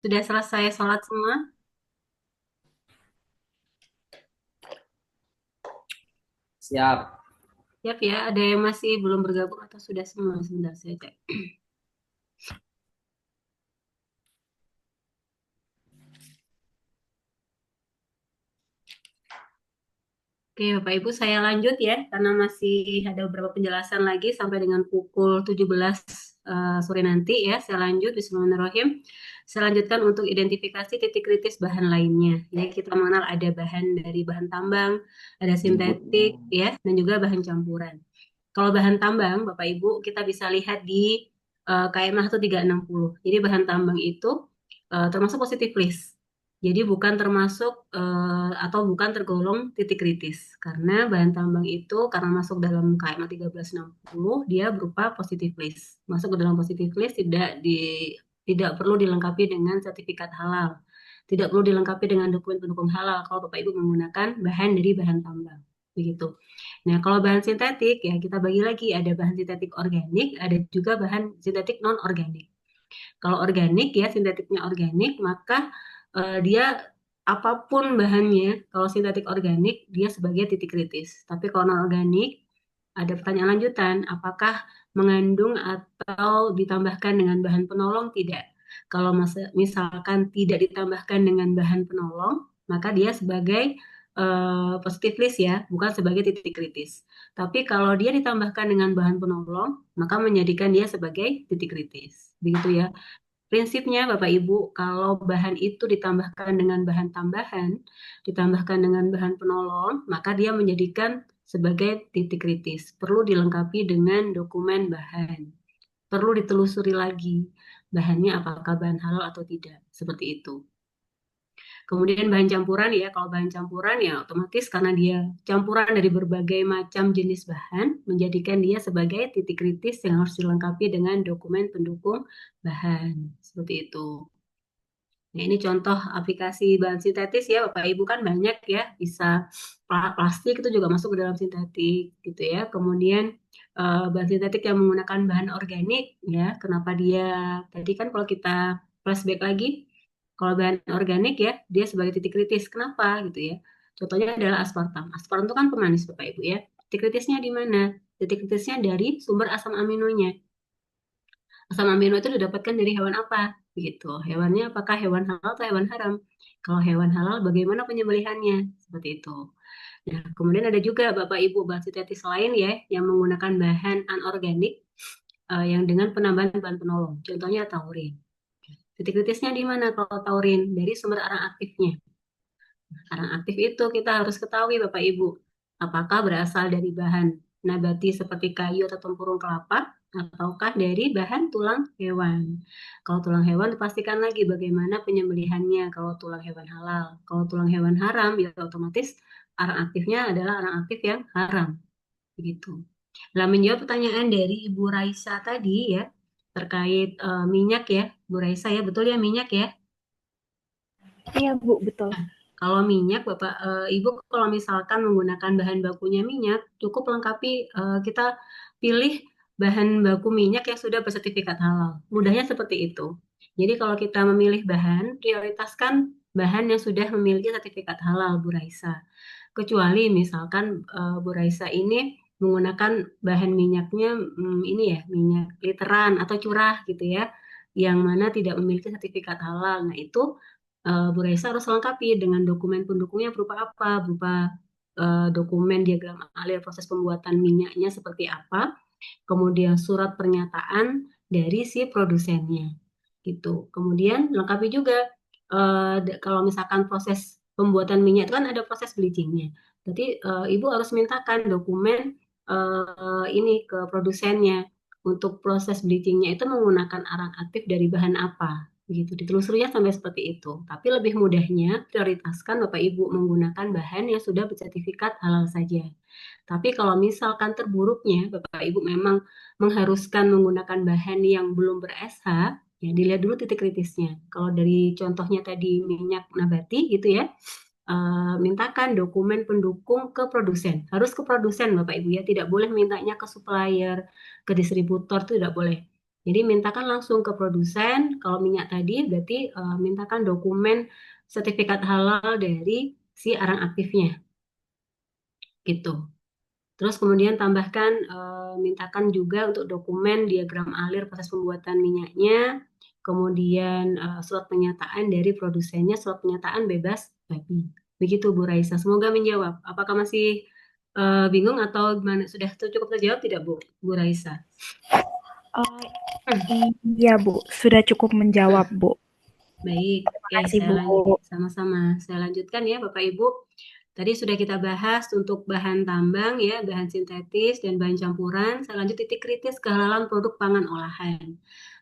Sudah selesai sholat semua? Siap. Siap ya, ada yang masih belum bergabung atau sudah semua? Sebentar saya cek. Oke, Bapak Ibu, saya lanjut ya, karena masih ada beberapa penjelasan lagi sampai dengan pukul 17 sore nanti ya. Saya lanjut, Bismillahirrahmanirrahim. Saya lanjutkan untuk identifikasi titik kritis bahan lainnya. Ya, kita mengenal ada bahan dari bahan tambang, ada Jemputnya. sintetik ya, dan juga bahan campuran. Kalau bahan tambang, Bapak Ibu, kita bisa lihat di KMA 1360. Jadi bahan tambang itu termasuk positif list. Jadi bukan termasuk atau bukan tergolong titik kritis. Karena bahan tambang itu karena masuk dalam KMA 1360, dia berupa positif list. Masuk ke dalam positif list tidak perlu dilengkapi dengan sertifikat halal. Tidak perlu dilengkapi dengan dokumen pendukung halal kalau Bapak Ibu menggunakan bahan dari bahan tambang. Begitu. Nah, kalau bahan sintetik ya kita bagi lagi ada bahan sintetik organik, ada juga bahan sintetik non organik. Kalau organik ya sintetiknya organik, maka dia apapun bahannya, kalau sintetik organik dia sebagai titik kritis. Tapi kalau non organik ada pertanyaan lanjutan, apakah mengandung atau ditambahkan dengan bahan penolong? Tidak. Kalau misalkan tidak ditambahkan dengan bahan penolong, maka dia sebagai positif list ya, bukan sebagai titik kritis. Tapi kalau dia ditambahkan dengan bahan penolong, maka menjadikan dia sebagai titik kritis. Begitu ya. Prinsipnya Bapak Ibu, kalau bahan itu ditambahkan dengan bahan tambahan, ditambahkan dengan bahan penolong, maka dia menjadikan sebagai titik kritis. Perlu dilengkapi dengan dokumen bahan. Perlu ditelusuri lagi bahannya apakah bahan halal atau tidak. Seperti itu. Kemudian bahan campuran ya, kalau bahan campuran ya otomatis karena dia campuran dari berbagai macam jenis bahan, menjadikan dia sebagai titik kritis yang harus dilengkapi dengan dokumen pendukung bahan. Seperti itu. Nah, ini contoh aplikasi bahan sintetis ya, Bapak Ibu kan banyak ya, bisa plastik itu juga masuk ke dalam sintetik gitu ya. Kemudian bahan sintetik yang menggunakan bahan organik ya, kenapa dia tadi kan kalau kita flashback lagi, kalau bahan organik ya, dia sebagai titik kritis. Kenapa gitu ya? Contohnya adalah aspartam. Aspartam itu kan pemanis Bapak Ibu ya. Titik kritisnya di mana? Titik kritisnya dari sumber asam aminonya. Asam amino itu didapatkan dari hewan apa? Begitu. Hewannya apakah hewan halal atau hewan haram? Kalau hewan halal, bagaimana penyembelihannya? Seperti itu. Nah, kemudian ada juga Bapak Ibu bahan sintetis lain ya yang menggunakan bahan anorganik yang dengan penambahan bahan penolong. Contohnya taurin. Titik kritisnya di mana kalau taurin? Dari sumber arang aktifnya. Arang aktif itu kita harus ketahui Bapak Ibu, apakah berasal dari bahan nabati seperti kayu atau tempurung kelapa, ataukah dari bahan tulang hewan. Kalau tulang hewan dipastikan lagi bagaimana penyembelihannya kalau tulang hewan halal. Kalau tulang hewan haram, ya otomatis arang aktifnya adalah arang aktif yang haram. Begitu. Dalam menjawab pertanyaan dari Ibu Raisa tadi ya, terkait minyak ya, Bu Raisa ya, betul ya minyak ya? Iya Bu, betul. Kalau minyak, Bapak, Ibu, kalau misalkan menggunakan bahan bakunya minyak, cukup lengkapi kita pilih bahan baku minyak yang sudah bersertifikat halal. Mudahnya seperti itu. Jadi kalau kita memilih bahan, prioritaskan bahan yang sudah memiliki sertifikat halal, Bu Raisa. Kecuali misalkan Bu Raisa ini menggunakan bahan minyaknya ini ya, minyak literan atau curah gitu ya, yang mana tidak memiliki sertifikat halal. Nah, itu Bu Raisa harus lengkapi dengan dokumen pendukungnya berupa apa? Berupa dokumen diagram alir proses pembuatan minyaknya seperti apa, kemudian surat pernyataan dari si produsennya, gitu. Kemudian lengkapi juga kalau misalkan proses pembuatan minyak itu kan ada proses bleachingnya. Jadi Ibu harus mintakan dokumen ini ke produsennya untuk proses bleachingnya itu menggunakan arang aktif dari bahan apa, begitu. Ditelusurinya sampai seperti itu. Tapi lebih mudahnya prioritaskan Bapak Ibu menggunakan bahan yang sudah bersertifikat halal saja. Tapi kalau misalkan terburuknya Bapak Ibu memang mengharuskan menggunakan bahan yang belum ber-SH, ya dilihat dulu titik kritisnya. Kalau dari contohnya tadi minyak nabati gitu ya, mintakan dokumen pendukung ke produsen. Harus ke produsen Bapak Ibu ya, tidak boleh mintanya ke supplier, ke distributor itu tidak boleh. Jadi mintakan langsung ke produsen. Kalau minyak tadi berarti mintakan dokumen sertifikat halal dari si arang aktifnya gitu. Terus kemudian tambahkan, mintakan juga untuk dokumen diagram alir proses pembuatan minyaknya, kemudian surat pernyataan dari produsennya, surat pernyataan bebas babi. Begitu Bu Raisa. Semoga menjawab. Apakah masih bingung atau gimana? Sudah cukup terjawab tidak Bu Raisa? Oh, Hmm, iya, Bu. Sudah cukup menjawab, hmm, Bu. baik. Terima kasih, Saya Bu. lanjut. Sama-sama. Saya lanjutkan ya Bapak Ibu. Tadi sudah kita bahas untuk bahan tambang ya, bahan sintetis dan bahan campuran. Saya lanjut titik kritis kehalalan produk pangan olahan.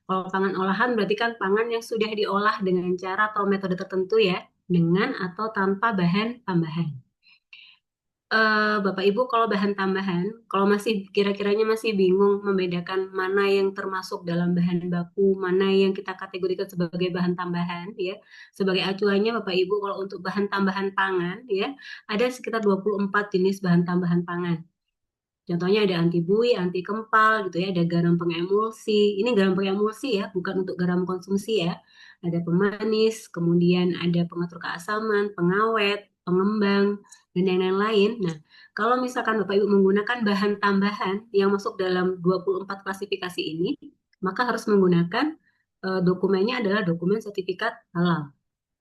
Kalau pangan olahan berarti kan pangan yang sudah diolah dengan cara atau metode tertentu ya, dengan atau tanpa bahan tambahan. Bapak Ibu, kalau bahan tambahan, kalau masih kira-kiranya masih bingung membedakan mana yang termasuk dalam bahan baku, mana yang kita kategorikan sebagai bahan tambahan, ya. Sebagai acuannya, Bapak Ibu, kalau untuk bahan tambahan pangan, ya, ada sekitar 24 jenis bahan tambahan pangan. Contohnya ada anti buih, anti kempal gitu ya, ada garam pengemulsi. Ini garam pengemulsi ya, bukan untuk garam konsumsi ya. Ada pemanis, kemudian ada pengatur keasaman, pengawet, pengembang, dan yang lain-lain. Nah, kalau misalkan Bapak Ibu menggunakan bahan tambahan yang masuk dalam 24 klasifikasi ini, maka harus menggunakan dokumennya adalah dokumen sertifikat halal.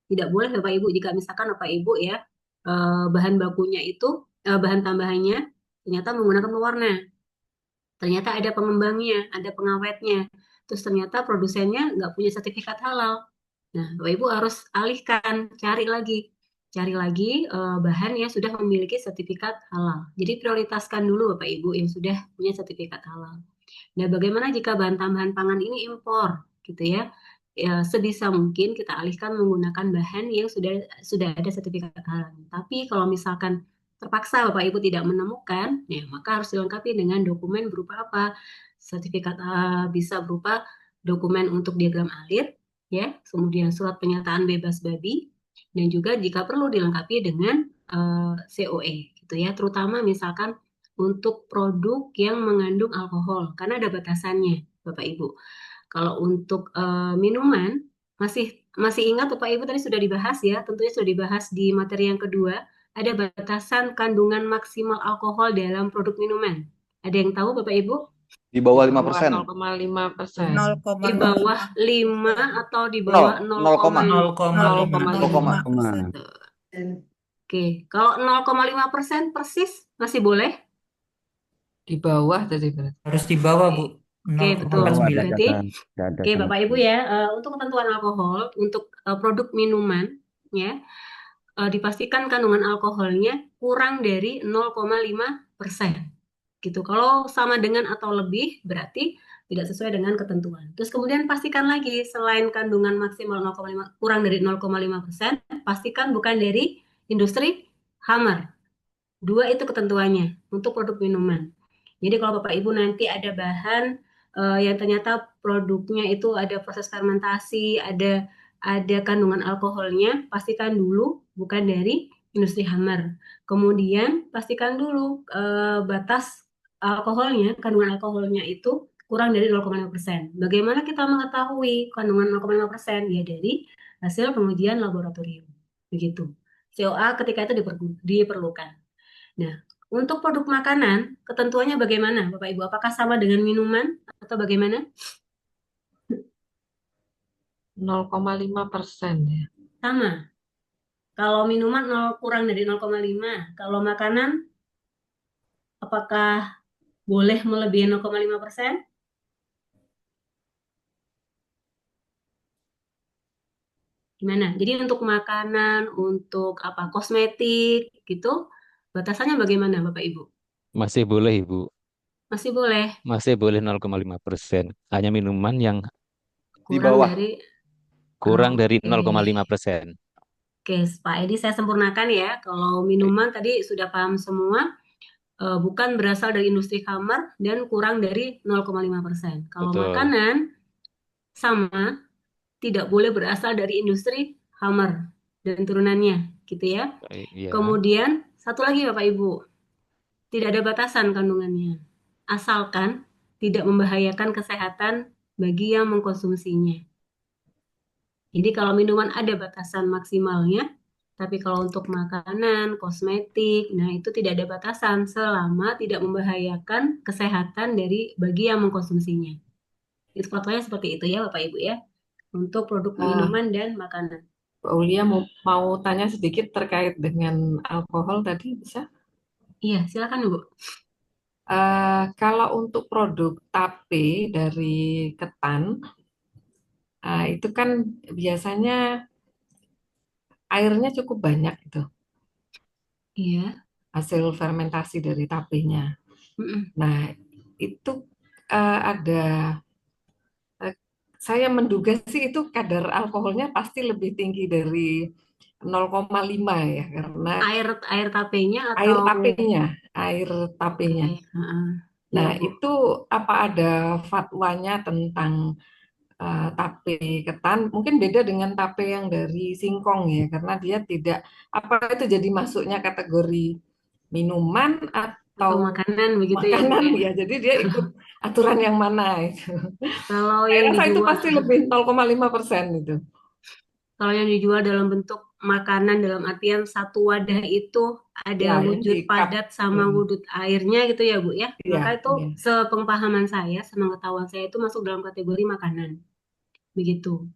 Tidak boleh Bapak Ibu jika misalkan Bapak Ibu ya bahan bakunya itu bahan tambahannya ternyata menggunakan pewarna, ternyata ada pengembangnya, ada pengawetnya, terus ternyata produsennya nggak punya sertifikat halal. Nah, Bapak Ibu harus alihkan, cari lagi bahan yang sudah memiliki sertifikat halal. Jadi prioritaskan dulu Bapak Ibu yang sudah punya sertifikat halal. Nah, bagaimana jika bahan tambahan pangan ini impor, gitu ya? Ya, sebisa mungkin kita alihkan menggunakan bahan yang sudah ada sertifikat halal. Tapi kalau misalkan terpaksa Bapak Ibu tidak menemukan, ya maka harus dilengkapi dengan dokumen berupa apa? Sertifikat bisa berupa dokumen untuk diagram alir, ya, kemudian surat pernyataan bebas babi, dan juga jika perlu dilengkapi dengan COE, gitu ya. Terutama misalkan untuk produk yang mengandung alkohol, karena ada batasannya, Bapak Ibu. Kalau untuk minuman, masih masih ingat Bapak Ibu tadi sudah dibahas ya, tentunya sudah dibahas di materi yang kedua, ada batasan kandungan maksimal alkohol dalam produk minuman. Ada yang tahu Bapak Ibu? Di Di bawah bawah 5%. 0,5%. 0,05 Di bawah 5 atau di Nol, bawah 0, 0,5. 0,5%. Oke, kalau 0,5% persis masih boleh? Di bawah tadi berarti. Harus di bawah, Bu. Oke, betul. 0,9. Berarti, oke Bapak Ibu ya, untuk ketentuan alkohol, untuk produk minuman, ya, dipastikan kandungan alkoholnya kurang dari 0,5%. Gitu. Kalau sama dengan atau lebih, berarti tidak sesuai dengan ketentuan. Terus kemudian pastikan lagi, selain kandungan maksimal 0,5, kurang dari 0,5%, pastikan bukan dari industri Hammer. Dua itu ketentuannya untuk produk minuman. Jadi kalau Bapak Ibu nanti ada bahan yang ternyata produknya itu ada proses fermentasi, ada kandungan alkoholnya, pastikan dulu bukan dari industri Hammer. Kemudian pastikan dulu batas alkoholnya, kandungan alkoholnya itu kurang dari 0,5%. Bagaimana kita mengetahui kandungan 0,5%? Ya dari hasil pengujian laboratorium. Begitu. COA ketika itu diperlukan. Nah, untuk produk makanan, ketentuannya bagaimana, Bapak Ibu? Apakah sama dengan minuman atau bagaimana? 0,5% ya. Sama. Kalau minuman kurang dari 0,5. Kalau makanan, apakah boleh melebihi 0,5%? Gimana? Jadi untuk makanan, untuk apa kosmetik gitu, batasannya bagaimana, Bapak Ibu? Masih boleh, Ibu. Masih boleh Masih boleh 0,5%. Hanya minuman yang Di kurang bawah. dari kurang dari oke. 0,5%. Oke, Pak Edi saya sempurnakan ya. Kalau minuman tadi sudah paham semua, bukan berasal dari industri kamar dan kurang dari 0,5%. Kalau Betul. makanan sama, tidak boleh berasal dari industri Hammer dan turunannya, gitu ya. Iya. Kemudian satu lagi Bapak Ibu, tidak ada batasan kandungannya, asalkan tidak membahayakan kesehatan bagi yang mengkonsumsinya. Jadi kalau minuman ada batasan maksimalnya, tapi kalau untuk makanan, kosmetik, nah itu tidak ada batasan selama tidak membahayakan kesehatan dari bagi yang mengkonsumsinya. Itu faktornya seperti itu ya Bapak Ibu ya, untuk produk Eh, minuman dan makanan. Bu Aulia mau tanya sedikit terkait dengan alkohol tadi, bisa? Iya, silakan Bu. Kalau untuk produk tape dari ketan, itu kan biasanya airnya cukup banyak itu, Iya. hasil fermentasi dari tapenya. Mm-mm. Nah, itu ada, eh, saya menduga sih itu kadar alkoholnya pasti lebih tinggi dari 0,5 ya, karena Air air tapenya air atau tapenya, air oke, tapenya. heeh. Iya Nah, Bu. itu apa ada fatwanya tentang tape ketan? Mungkin beda dengan tape yang dari singkong ya, karena dia tidak, apa itu jadi masuknya kategori minuman atau Atau makanan begitu ya Bu makanan ya. ya. Jadi dia ikut aturan yang mana itu. Kalau Saya yang rasa itu dijual pasti lebih 0,5% itu. Kalau yang dijual dalam bentuk makanan dalam artian satu wadah itu ada Ya, yang di wujud cup. padat sama Hmm, wujud airnya gitu ya Bu ya. Maka iya, itu iya. sepengpahaman saya, sepengetahuan saya itu masuk dalam kategori makanan. Begitu.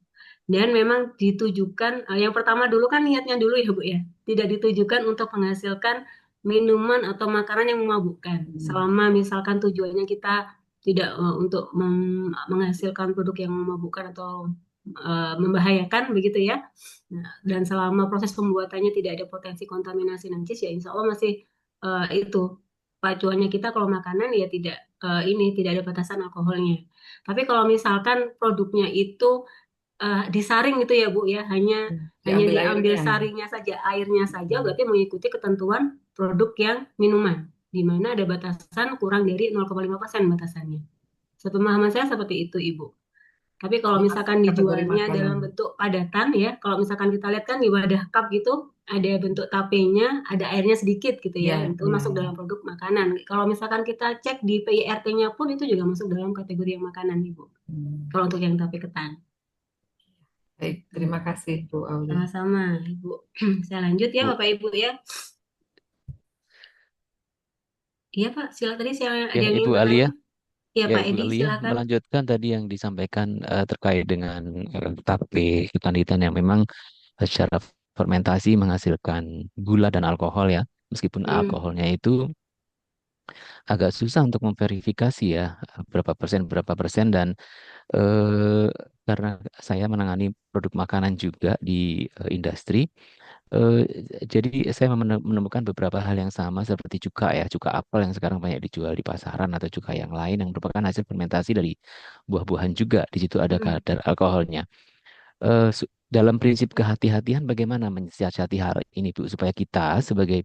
Dan memang ditujukan, yang pertama dulu kan niatnya dulu ya Bu ya. Tidak ditujukan untuk menghasilkan minuman atau makanan yang memabukkan. Hmm, Selama misalkan tujuannya kita tidak untuk menghasilkan produk yang memabukkan atau membahayakan begitu ya. Nah, dan selama proses pembuatannya tidak ada potensi kontaminasi najis ya insya Allah masih itu pacuannya kita kalau makanan ya tidak ini tidak ada batasan alkoholnya. Tapi kalau misalkan produknya itu disaring gitu ya Bu ya, hanya hanya diambil diambil airnya. saringnya saja, airnya saja Hmm, berarti mengikuti ketentuan produk yang minuman di mana ada batasan kurang dari 0,5% batasannya. Sepemahaman saya seperti itu Ibu. Tapi kalau dia masuk misalkan kategori dijualnya makanan. dalam bentuk padatan ya, kalau misalkan kita lihat kan di wadah cup gitu, ada bentuk tapenya, ada airnya sedikit gitu ya, Ya, itu ya, masuk dalam produk makanan. Kalau misalkan kita cek di PIRT-nya pun itu juga masuk dalam kategori yang makanan, Ibu. hmm. Kalau untuk yang tape ketan. Baik, Hmm. terima kasih Bu Aulia. Sama-sama, Ibu. Saya lanjut ya, Bu. Bapak Ibu ya. Iya, Pak. Silakan tadi saya Ya, ada yang Ibu ingin Alia. bertanya. Iya, Ya, Pak Ibu Edi, Alia silakan. melanjutkan tadi yang disampaikan terkait dengan tape ketan-hitan yang memang secara fermentasi menghasilkan gula dan alkohol ya. Meskipun Hmm. alkoholnya itu agak susah untuk memverifikasi ya berapa persen dan eh, karena saya menangani produk makanan juga di industri. Eh, jadi saya menemukan beberapa hal yang sama seperti cuka ya, cuka apel yang sekarang banyak dijual di pasaran atau cuka yang lain yang merupakan hasil fermentasi dari buah-buahan juga. Di situ ada Hmm. kadar alkoholnya. Dalam prinsip kehati-hatian bagaimana mensiasati hal ini Bu supaya kita sebagai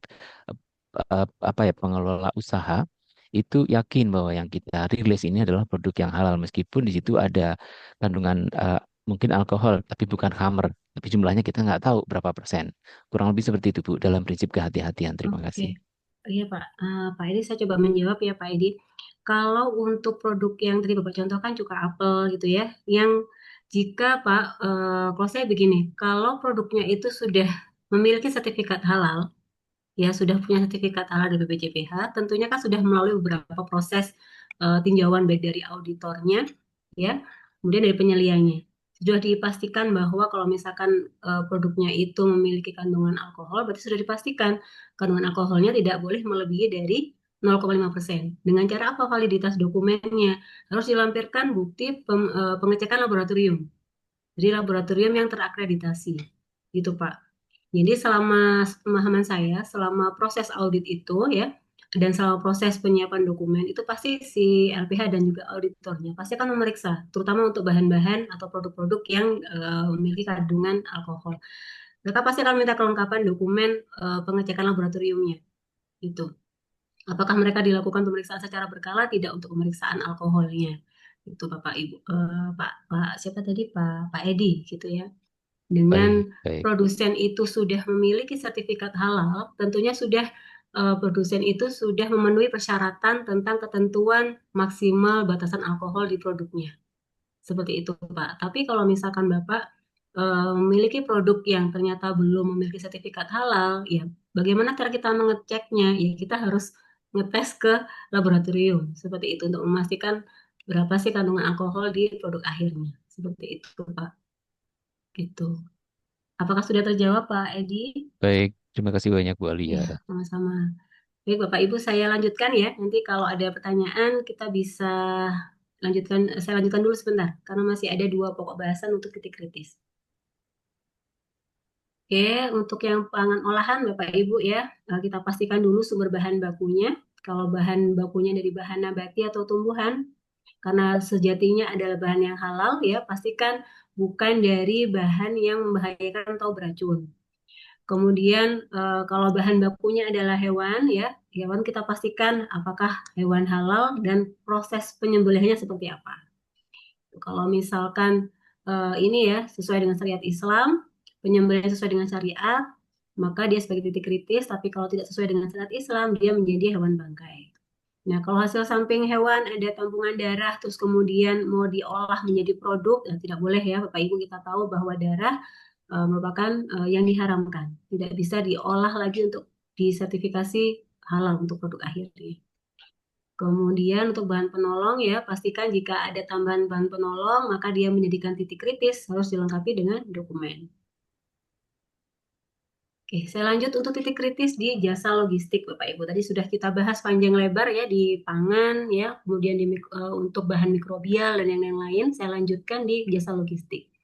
apa ya pengelola usaha itu yakin bahwa yang kita rilis ini adalah produk yang halal meskipun di situ ada kandungan mungkin alkohol tapi bukan khamr tapi jumlahnya kita nggak tahu berapa persen. Kurang lebih seperti itu Bu dalam prinsip kehati-hatian. Terima Oke. kasih. Iya, Pak. Pak Edi, saya coba menjawab ya, Pak Edi. Kalau untuk produk yang tadi Bapak contohkan, cuka apel gitu ya, yang jika Pak, kalau saya begini, kalau produknya itu sudah memiliki sertifikat halal, ya sudah punya sertifikat halal dari BPJPH, tentunya kan sudah melalui beberapa proses tinjauan baik dari auditornya, ya, kemudian dari penyeliannya. Sudah dipastikan bahwa kalau misalkan produknya itu memiliki kandungan alkohol, berarti sudah dipastikan kandungan alkoholnya tidak boleh melebihi dari 0,5%. Dengan cara apa validitas dokumennya? Harus dilampirkan bukti pengecekan laboratorium. Jadi laboratorium yang terakreditasi. Gitu, Pak. Jadi selama pemahaman saya, selama proses audit itu ya, dan selama proses penyiapan dokumen itu pasti si LPH dan juga auditornya pasti akan memeriksa, terutama untuk bahan-bahan atau produk-produk yang memiliki kandungan alkohol. Mereka pasti akan minta kelengkapan dokumen pengecekan laboratoriumnya. Itu. Apakah mereka dilakukan pemeriksaan secara berkala? Tidak untuk pemeriksaan alkoholnya. Itu Bapak Ibu, Pak siapa tadi Pak Edi gitu ya. Dengan Baik, baik. produsen itu sudah memiliki sertifikat halal, tentunya sudah produsen itu sudah memenuhi persyaratan tentang ketentuan maksimal batasan alkohol di produknya. Seperti itu, Pak. Tapi kalau misalkan Bapak memiliki produk yang ternyata belum memiliki sertifikat halal, ya bagaimana cara kita mengeceknya? Ya kita harus ngetes ke laboratorium seperti itu untuk memastikan berapa sih kandungan alkohol di produk akhirnya. Seperti itu, Pak. Gitu. Apakah sudah terjawab, Pak Edi? Baik, terima kasih banyak Bu Ya, Alia. sama-sama. Baik, Bapak Ibu, saya lanjutkan ya. Nanti kalau ada pertanyaan, kita bisa lanjutkan. Saya lanjutkan dulu sebentar, karena masih ada dua pokok bahasan untuk titik kritis. Oke, untuk yang pangan olahan, Bapak Ibu ya, kita pastikan dulu sumber bahan bakunya. Kalau bahan bakunya dari bahan nabati atau tumbuhan, karena sejatinya adalah bahan yang halal ya, pastikan bukan dari bahan yang membahayakan atau beracun. Kemudian kalau bahan bakunya adalah hewan ya, hewan kita pastikan apakah hewan halal dan proses penyembelihannya seperti apa. Kalau misalkan ini ya sesuai dengan syariat Islam, penyembelihan sesuai dengan syariat, maka dia sebagai titik kritis, tapi kalau tidak sesuai dengan syariat Islam, dia menjadi hewan bangkai. Nah, kalau hasil samping hewan ada tampungan darah, terus kemudian mau diolah menjadi produk, tidak boleh ya, Bapak Ibu kita tahu bahwa darah merupakan yang diharamkan. Tidak bisa diolah lagi untuk disertifikasi halal untuk produk akhirnya. Kemudian untuk bahan penolong ya, pastikan jika ada tambahan bahan penolong, maka dia menjadikan titik kritis harus dilengkapi dengan dokumen. Oke, saya lanjut untuk titik kritis di jasa logistik, Bapak Ibu. Tadi sudah kita bahas panjang lebar ya di pangan ya, kemudian untuk bahan mikrobial dan yang lain. Saya lanjutkan di jasa logistik.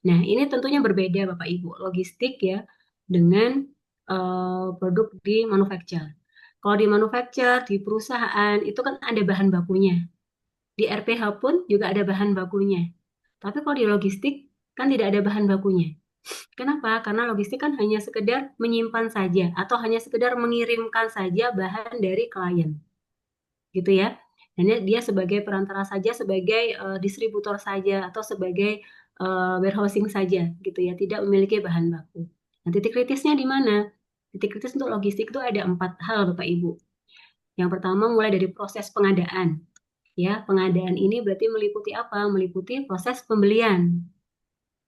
Nah, ini tentunya berbeda Bapak Ibu. Logistik ya dengan produk di manufacture. Kalau di manufacture, di perusahaan itu kan ada bahan bakunya. Di RPH pun juga ada bahan bakunya. Tapi kalau di logistik kan tidak ada bahan bakunya. Kenapa? Karena logistik kan hanya sekedar menyimpan saja atau hanya sekedar mengirimkan saja bahan dari klien. Gitu ya. Dan dia sebagai perantara saja, sebagai distributor saja atau sebagai warehousing saja gitu ya, tidak memiliki bahan baku. Nah, titik kritisnya di mana? Titik kritis untuk logistik itu ada 4 hal Bapak Ibu. Yang pertama mulai dari proses pengadaan. Ya, pengadaan ini berarti meliputi apa? Meliputi proses pembelian.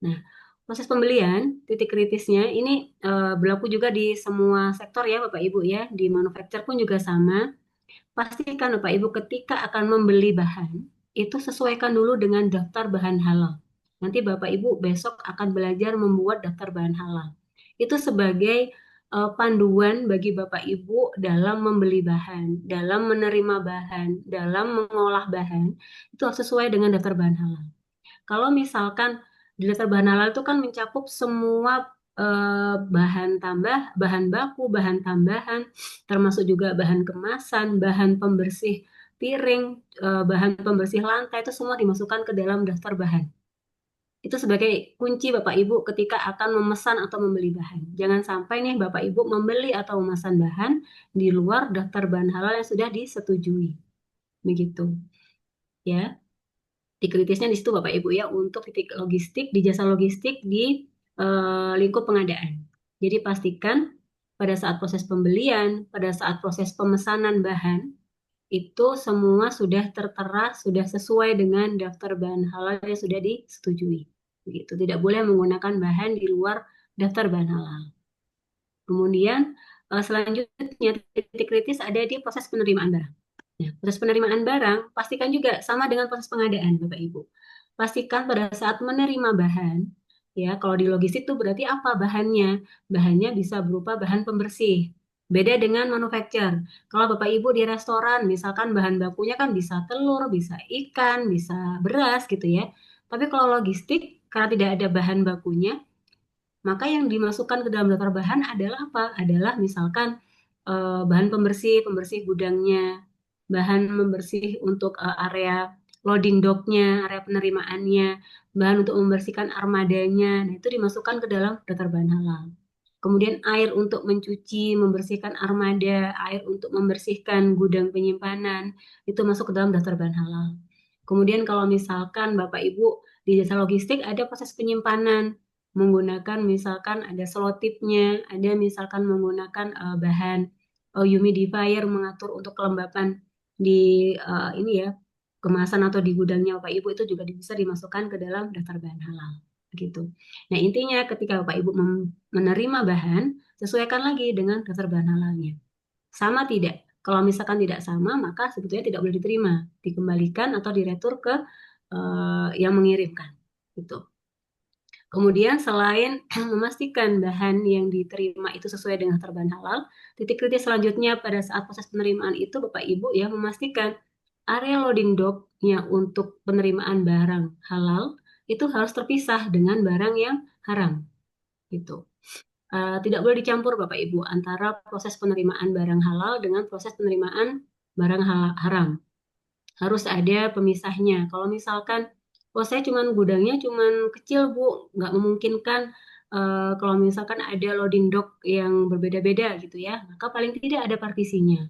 Nah, proses pembelian, titik kritisnya ini berlaku juga di semua sektor ya Bapak Ibu ya. Di manufacture pun juga sama. Pastikan Bapak Ibu ketika akan membeli bahan, itu sesuaikan dulu dengan daftar bahan halal. Nanti Bapak Ibu besok akan belajar membuat daftar bahan halal. Itu sebagai panduan bagi Bapak Ibu dalam membeli bahan, dalam menerima bahan, dalam mengolah bahan, itu harus sesuai dengan daftar bahan halal. Kalau misalkan di daftar bahan halal itu kan mencakup semua bahan tambah, bahan baku, bahan tambahan, termasuk juga bahan kemasan, bahan pembersih piring, bahan pembersih lantai, itu semua dimasukkan ke dalam daftar bahan. Itu sebagai kunci Bapak Ibu ketika akan memesan atau membeli bahan. Jangan sampai nih Bapak Ibu membeli atau memesan bahan di luar daftar bahan halal yang sudah disetujui. Begitu. Ya. Titik kritisnya di situ Bapak Ibu ya untuk titik logistik di jasa logistik di lingkup pengadaan. Jadi pastikan pada saat proses pembelian, pada saat proses pemesanan bahan itu semua sudah tertera, sudah sesuai dengan daftar bahan halal yang sudah disetujui. Begitu. Tidak boleh menggunakan bahan di luar daftar bahan halal. Kemudian selanjutnya titik kritis ada di proses penerimaan barang. Nah, proses penerimaan barang pastikan juga sama dengan proses pengadaan, Bapak Ibu. Pastikan pada saat menerima bahan, ya kalau di logistik itu berarti apa bahannya? Bahannya bisa berupa bahan pembersih. Beda dengan manufacture. Kalau Bapak Ibu di restoran, misalkan bahan bakunya kan bisa telur, bisa ikan, bisa beras gitu ya. Tapi kalau logistik, karena tidak ada bahan bakunya, maka yang dimasukkan ke dalam daftar bahan adalah apa? Adalah misalkan bahan pembersih, pembersih gudangnya, bahan pembersih untuk area loading docknya, area penerimaannya, bahan untuk membersihkan armadanya. Nah, itu dimasukkan ke dalam daftar bahan halal. Kemudian air untuk mencuci, membersihkan armada, air untuk membersihkan gudang penyimpanan, itu masuk ke dalam daftar bahan halal. Kemudian kalau misalkan Bapak Ibu di jasa logistik ada proses penyimpanan, menggunakan misalkan ada selotipnya, ada misalkan menggunakan bahan humidifier mengatur untuk kelembapan di ini ya kemasan atau di gudangnya Bapak Ibu itu juga bisa dimasukkan ke dalam daftar bahan halal. Gitu. Nah, intinya ketika Bapak Ibu menerima bahan, sesuaikan lagi dengan daftar bahan halalnya. Sama tidak? Kalau misalkan tidak sama, maka sebetulnya tidak boleh diterima, dikembalikan atau diretur ke yang mengirimkan. Gitu. Kemudian selain memastikan bahan yang diterima itu sesuai dengan daftar bahan halal, titik kritis selanjutnya pada saat proses penerimaan itu Bapak Ibu ya memastikan area loading dock-nya untuk penerimaan barang halal itu harus terpisah dengan barang yang haram. Gitu. Tidak boleh dicampur Bapak Ibu antara proses penerimaan barang halal dengan proses penerimaan barang haram. Harus ada pemisahnya. Kalau misalkan, oh saya cuman gudangnya cuman kecil Bu, nggak memungkinkan kalau misalkan ada loading dock yang berbeda-beda gitu ya, maka paling tidak ada partisinya.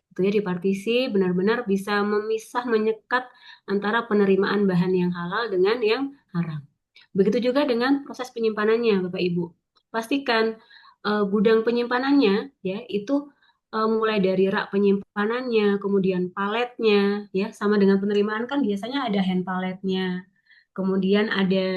Itu ya di partisi benar-benar bisa memisah, menyekat antara penerimaan bahan yang halal dengan yang haram. Begitu juga dengan proses penyimpanannya, Bapak Ibu. Pastikan gudang penyimpanannya ya itu mulai dari rak penyimpanannya, kemudian paletnya ya sama dengan penerimaan kan biasanya ada hand paletnya. Kemudian ada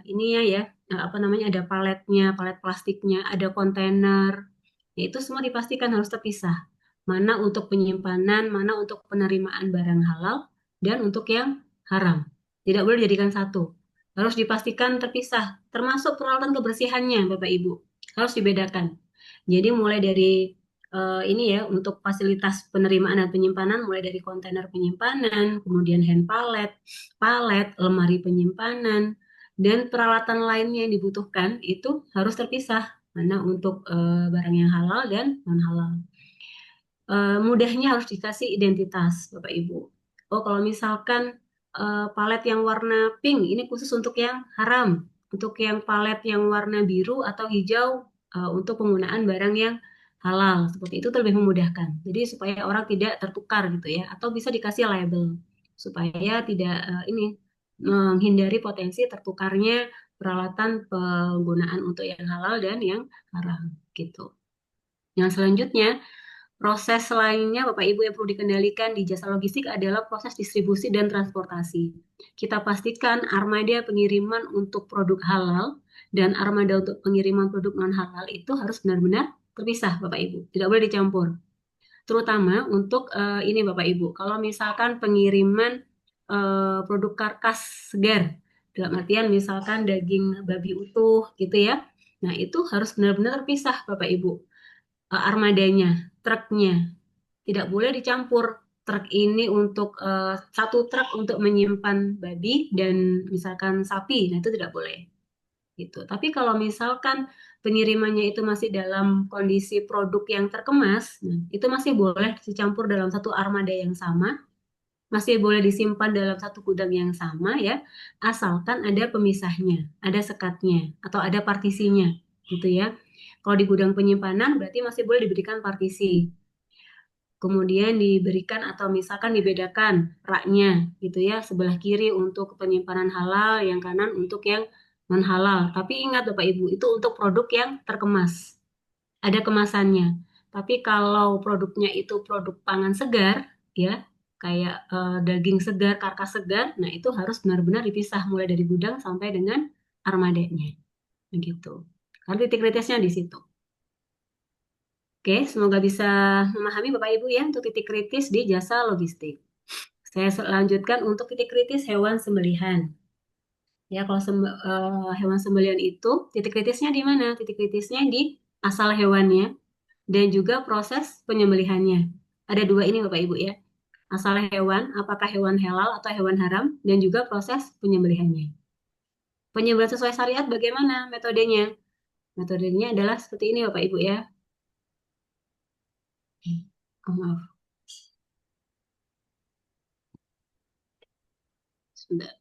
ini ya apa namanya ada paletnya, palet plastiknya, ada kontainer. Ya, itu semua dipastikan harus terpisah. Mana untuk penyimpanan, mana untuk penerimaan barang halal dan untuk yang haram. Tidak boleh dijadikan satu. Harus dipastikan terpisah, termasuk peralatan kebersihannya, Bapak Ibu. Harus dibedakan. Jadi mulai dari ini ya untuk fasilitas penerimaan dan penyimpanan mulai dari kontainer penyimpanan, kemudian hand pallet, palet, lemari penyimpanan, dan peralatan lainnya yang dibutuhkan itu harus terpisah mana untuk barang yang halal dan non halal. Mudahnya harus dikasih identitas Bapak Ibu. Oh kalau misalkan palet yang warna pink ini khusus untuk yang haram, untuk yang palet yang warna biru atau hijau untuk penggunaan barang yang halal. Seperti itu lebih memudahkan. Jadi supaya orang tidak tertukar gitu ya, atau bisa dikasih label supaya tidak ini menghindari potensi tertukarnya peralatan penggunaan untuk yang halal dan yang haram gitu. Yang selanjutnya proses lainnya Bapak Ibu yang perlu dikendalikan di jasa logistik adalah proses distribusi dan transportasi. Kita pastikan armada pengiriman untuk produk halal dan armada untuk pengiriman produk non halal itu harus benar-benar terpisah Bapak Ibu. Tidak boleh dicampur. Terutama untuk ini Bapak Ibu, kalau misalkan pengiriman produk karkas segar, dalam artian misalkan daging babi utuh gitu ya. Nah, itu harus benar-benar terpisah Bapak Ibu. Armadanya, truknya, tidak boleh dicampur truk ini untuk satu truk untuk menyimpan babi dan misalkan sapi, nah itu tidak boleh gitu. Tapi kalau misalkan pengirimannya itu masih dalam kondisi produk yang terkemas, nah, itu masih boleh dicampur dalam satu armada yang sama, masih boleh disimpan dalam satu gudang yang sama ya, asalkan ada pemisahnya, ada sekatnya atau ada partisinya gitu ya. Kalau di gudang penyimpanan berarti masih boleh diberikan partisi, kemudian diberikan atau misalkan dibedakan raknya gitu ya, sebelah kiri untuk penyimpanan halal, yang kanan untuk yang non halal. Tapi ingat Bapak Ibu, itu untuk produk yang terkemas, ada kemasannya. Tapi kalau produknya itu produk pangan segar ya, kayak daging segar, karkas segar, nah itu harus benar-benar dipisah mulai dari gudang sampai dengan armadanya begitu. Karena titik kritisnya di situ. Oke, semoga bisa memahami Bapak Ibu ya untuk titik kritis di jasa logistik. Saya lanjutkan untuk titik kritis hewan sembelihan. Ya, kalau hewan sembelihan itu titik kritisnya di mana? Titik kritisnya di asal hewannya dan juga proses penyembelihannya. Ada dua ini Bapak Ibu ya. Asal hewan, apakah hewan halal atau hewan haram, dan juga proses penyembelihannya. Penyembelihan sesuai syariat bagaimana metodenya? Metodenya adalah seperti ini Bapak Ibu ya. Oh, maaf. Sudah.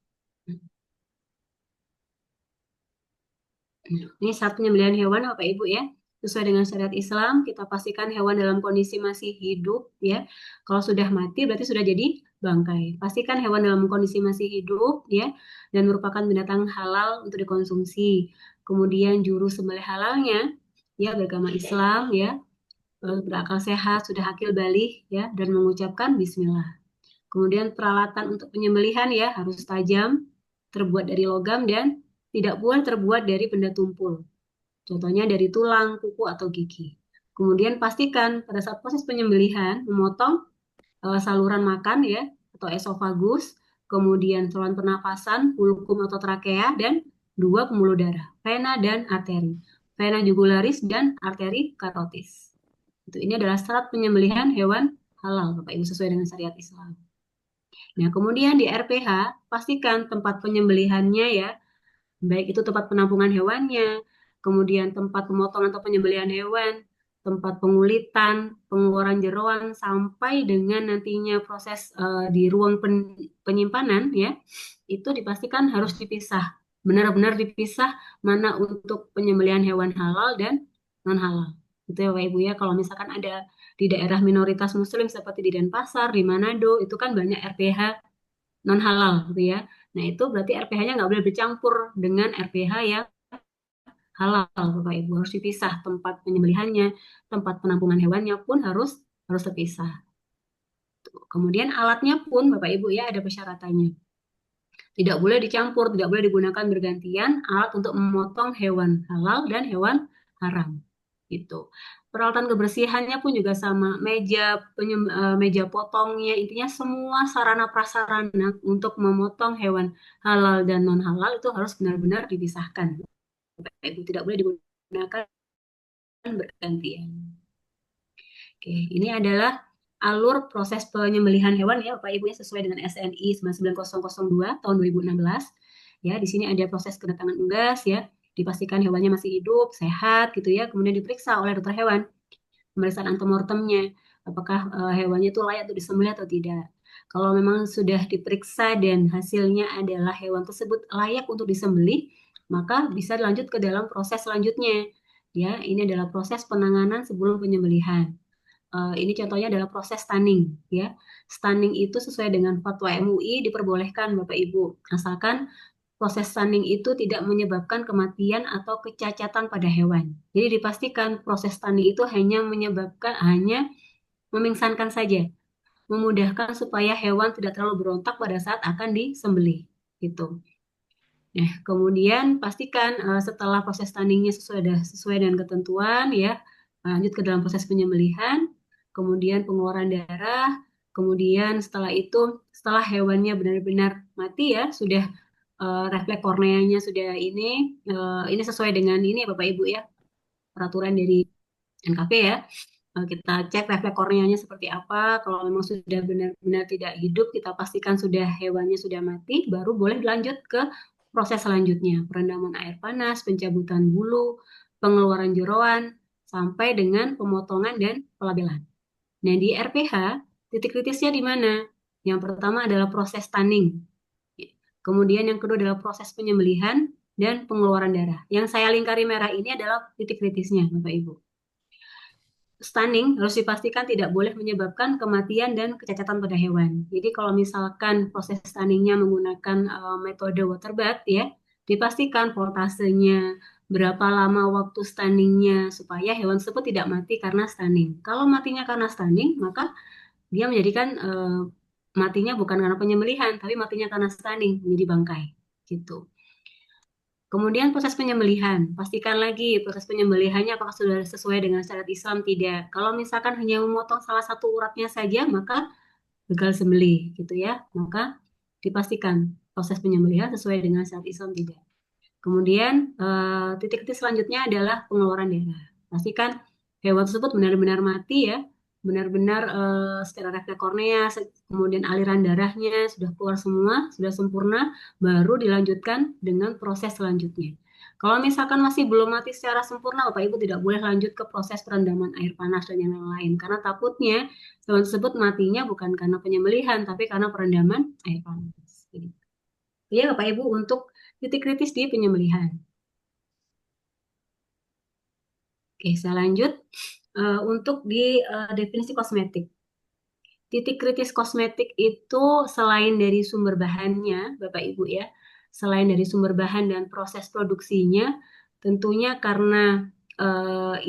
Ini syarat penyembelihan hewan Bapak Ibu ya. Sesuai dengan syariat Islam, kita pastikan hewan dalam kondisi masih hidup ya. Kalau sudah mati berarti sudah jadi bangkai. Pastikan hewan dalam kondisi masih hidup ya dan merupakan binatang halal untuk dikonsumsi. Kemudian juru sembelih halalnya ya beragama Islam ya, berakal sehat, sudah akil baligh ya dan mengucapkan bismillah. Kemudian peralatan untuk penyembelihan ya harus tajam, terbuat dari logam dan tidak boleh terbuat dari benda tumpul. Contohnya dari tulang, kuku, atau gigi. Kemudian pastikan pada saat proses penyembelihan memotong saluran makan ya atau esofagus, kemudian saluran pernapasan, hulkum atau trakea dan dua pembuluh darah, vena dan arteri, vena jugularis dan arteri karotis. Ini adalah syarat penyembelihan hewan halal, Bapak Ibu, sesuai dengan syariat Islam. Nah, kemudian di RPH pastikan tempat penyembelihannya ya, baik itu tempat penampungan hewannya, kemudian tempat pemotongan atau penyembelihan hewan, tempat pengulitan, pengeluaran jeroan, sampai dengan nantinya proses di ruang penyimpanan ya, itu dipastikan harus dipisah, benar-benar dipisah mana untuk penyembelihan hewan halal dan non halal. Itu ya Bapak Ibu ya, kalau misalkan ada di daerah minoritas Muslim seperti di Denpasar, di Manado, itu kan banyak RPH non halal gitu ya. Nah, itu berarti RPH-nya nggak boleh bercampur dengan RPH yang halal, Bapak Ibu. Harus dipisah tempat penyembelihannya, tempat penampungan hewannya pun harus terpisah. Kemudian alatnya pun, Bapak Ibu ya, ada persyaratannya. Tidak boleh dicampur, tidak boleh digunakan bergantian alat untuk memotong hewan halal dan hewan haram. Gitu. Peralatan kebersihannya pun juga sama, meja potongnya, intinya semua sarana prasarana untuk memotong hewan halal dan non halal itu harus benar-benar dipisahkan. Itu tidak boleh digunakan bergantian. Oke, ini adalah alur proses penyembelihan hewan ya Bapak Ibu ya, sesuai dengan SNI 99002 tahun 2016. Ya, di sini ada proses kedatangan unggas ya, dipastikan hewannya masih hidup, sehat gitu ya, kemudian diperiksa oleh dokter hewan. Pemeriksaan antemortemnya, apakah hewannya itu layak untuk disembelih atau tidak. Kalau memang sudah diperiksa dan hasilnya adalah hewan tersebut layak untuk disembelih, maka bisa lanjut ke dalam proses selanjutnya. Ya, ini adalah proses penanganan sebelum penyembelihan. Ini contohnya adalah proses stunning ya. Stunning itu sesuai dengan fatwa MUI diperbolehkan Bapak Ibu, asalkan proses stunning itu tidak menyebabkan kematian atau kecacatan pada hewan. Jadi dipastikan proses stunning itu hanya memingsankan saja, memudahkan supaya hewan tidak terlalu berontak pada saat akan disembelih gitu. Nah, kemudian pastikan setelah proses stunningnya sesuai dengan ketentuan ya, lanjut ke dalam proses penyembelihan, kemudian pengeluaran darah, kemudian setelah hewannya benar-benar mati ya, sudah refleks korneanya sudah ini sesuai dengan ini Bapak Ibu ya, peraturan dari NKP ya. Kita cek refleks korneanya seperti apa. Kalau memang sudah benar-benar tidak hidup, kita pastikan hewannya sudah mati, baru boleh lanjut ke proses selanjutnya. Perendaman air panas, pencabutan bulu, pengeluaran jeroan, sampai dengan pemotongan dan pelabelan. Nah, di RPH, titik kritisnya di mana? Yang pertama adalah proses stunning. Kemudian yang kedua adalah proses penyembelihan dan pengeluaran darah. Yang saya lingkari merah ini adalah titik kritisnya, Bapak Ibu. Stunning harus dipastikan tidak boleh menyebabkan kematian dan kecacatan pada hewan. Jadi kalau misalkan proses stunningnya menggunakan metode water bath ya, dipastikan voltasenya, berapa lama waktu stunningnya supaya hewan tersebut tidak mati karena stunning. Kalau matinya karena stunning, maka dia menjadikan matinya bukan karena penyembelihan, tapi matinya karena stunning, menjadi bangkai. Gitu. Kemudian proses penyembelihan, pastikan lagi proses penyembelihannya apakah sudah sesuai dengan syariat Islam tidak. Kalau misalkan hanya memotong salah satu uratnya saja, maka gagal sembelih gitu ya. Maka dipastikan proses penyembelihan sesuai dengan syariat Islam tidak. Kemudian titik-titik selanjutnya adalah pengeluaran darah. Pastikan hewan tersebut benar-benar mati ya, benar-benar secara refleks kornea, kemudian aliran darahnya sudah keluar semua, sudah sempurna, baru dilanjutkan dengan proses selanjutnya. Kalau misalkan masih belum mati secara sempurna, Bapak Ibu tidak boleh lanjut ke proses perendaman air panas dan yang lain, karena takutnya hewan tersebut matinya bukan karena penyembelihan, tapi karena perendaman air panas. Jadi, ya Bapak Ibu untuk titik kritis di penyembelihan. Oke, saya lanjut. Untuk di definisi kosmetik. Titik kritis kosmetik itu selain dari sumber bahannya, Bapak Ibu ya, selain dari sumber bahan dan proses produksinya, tentunya karena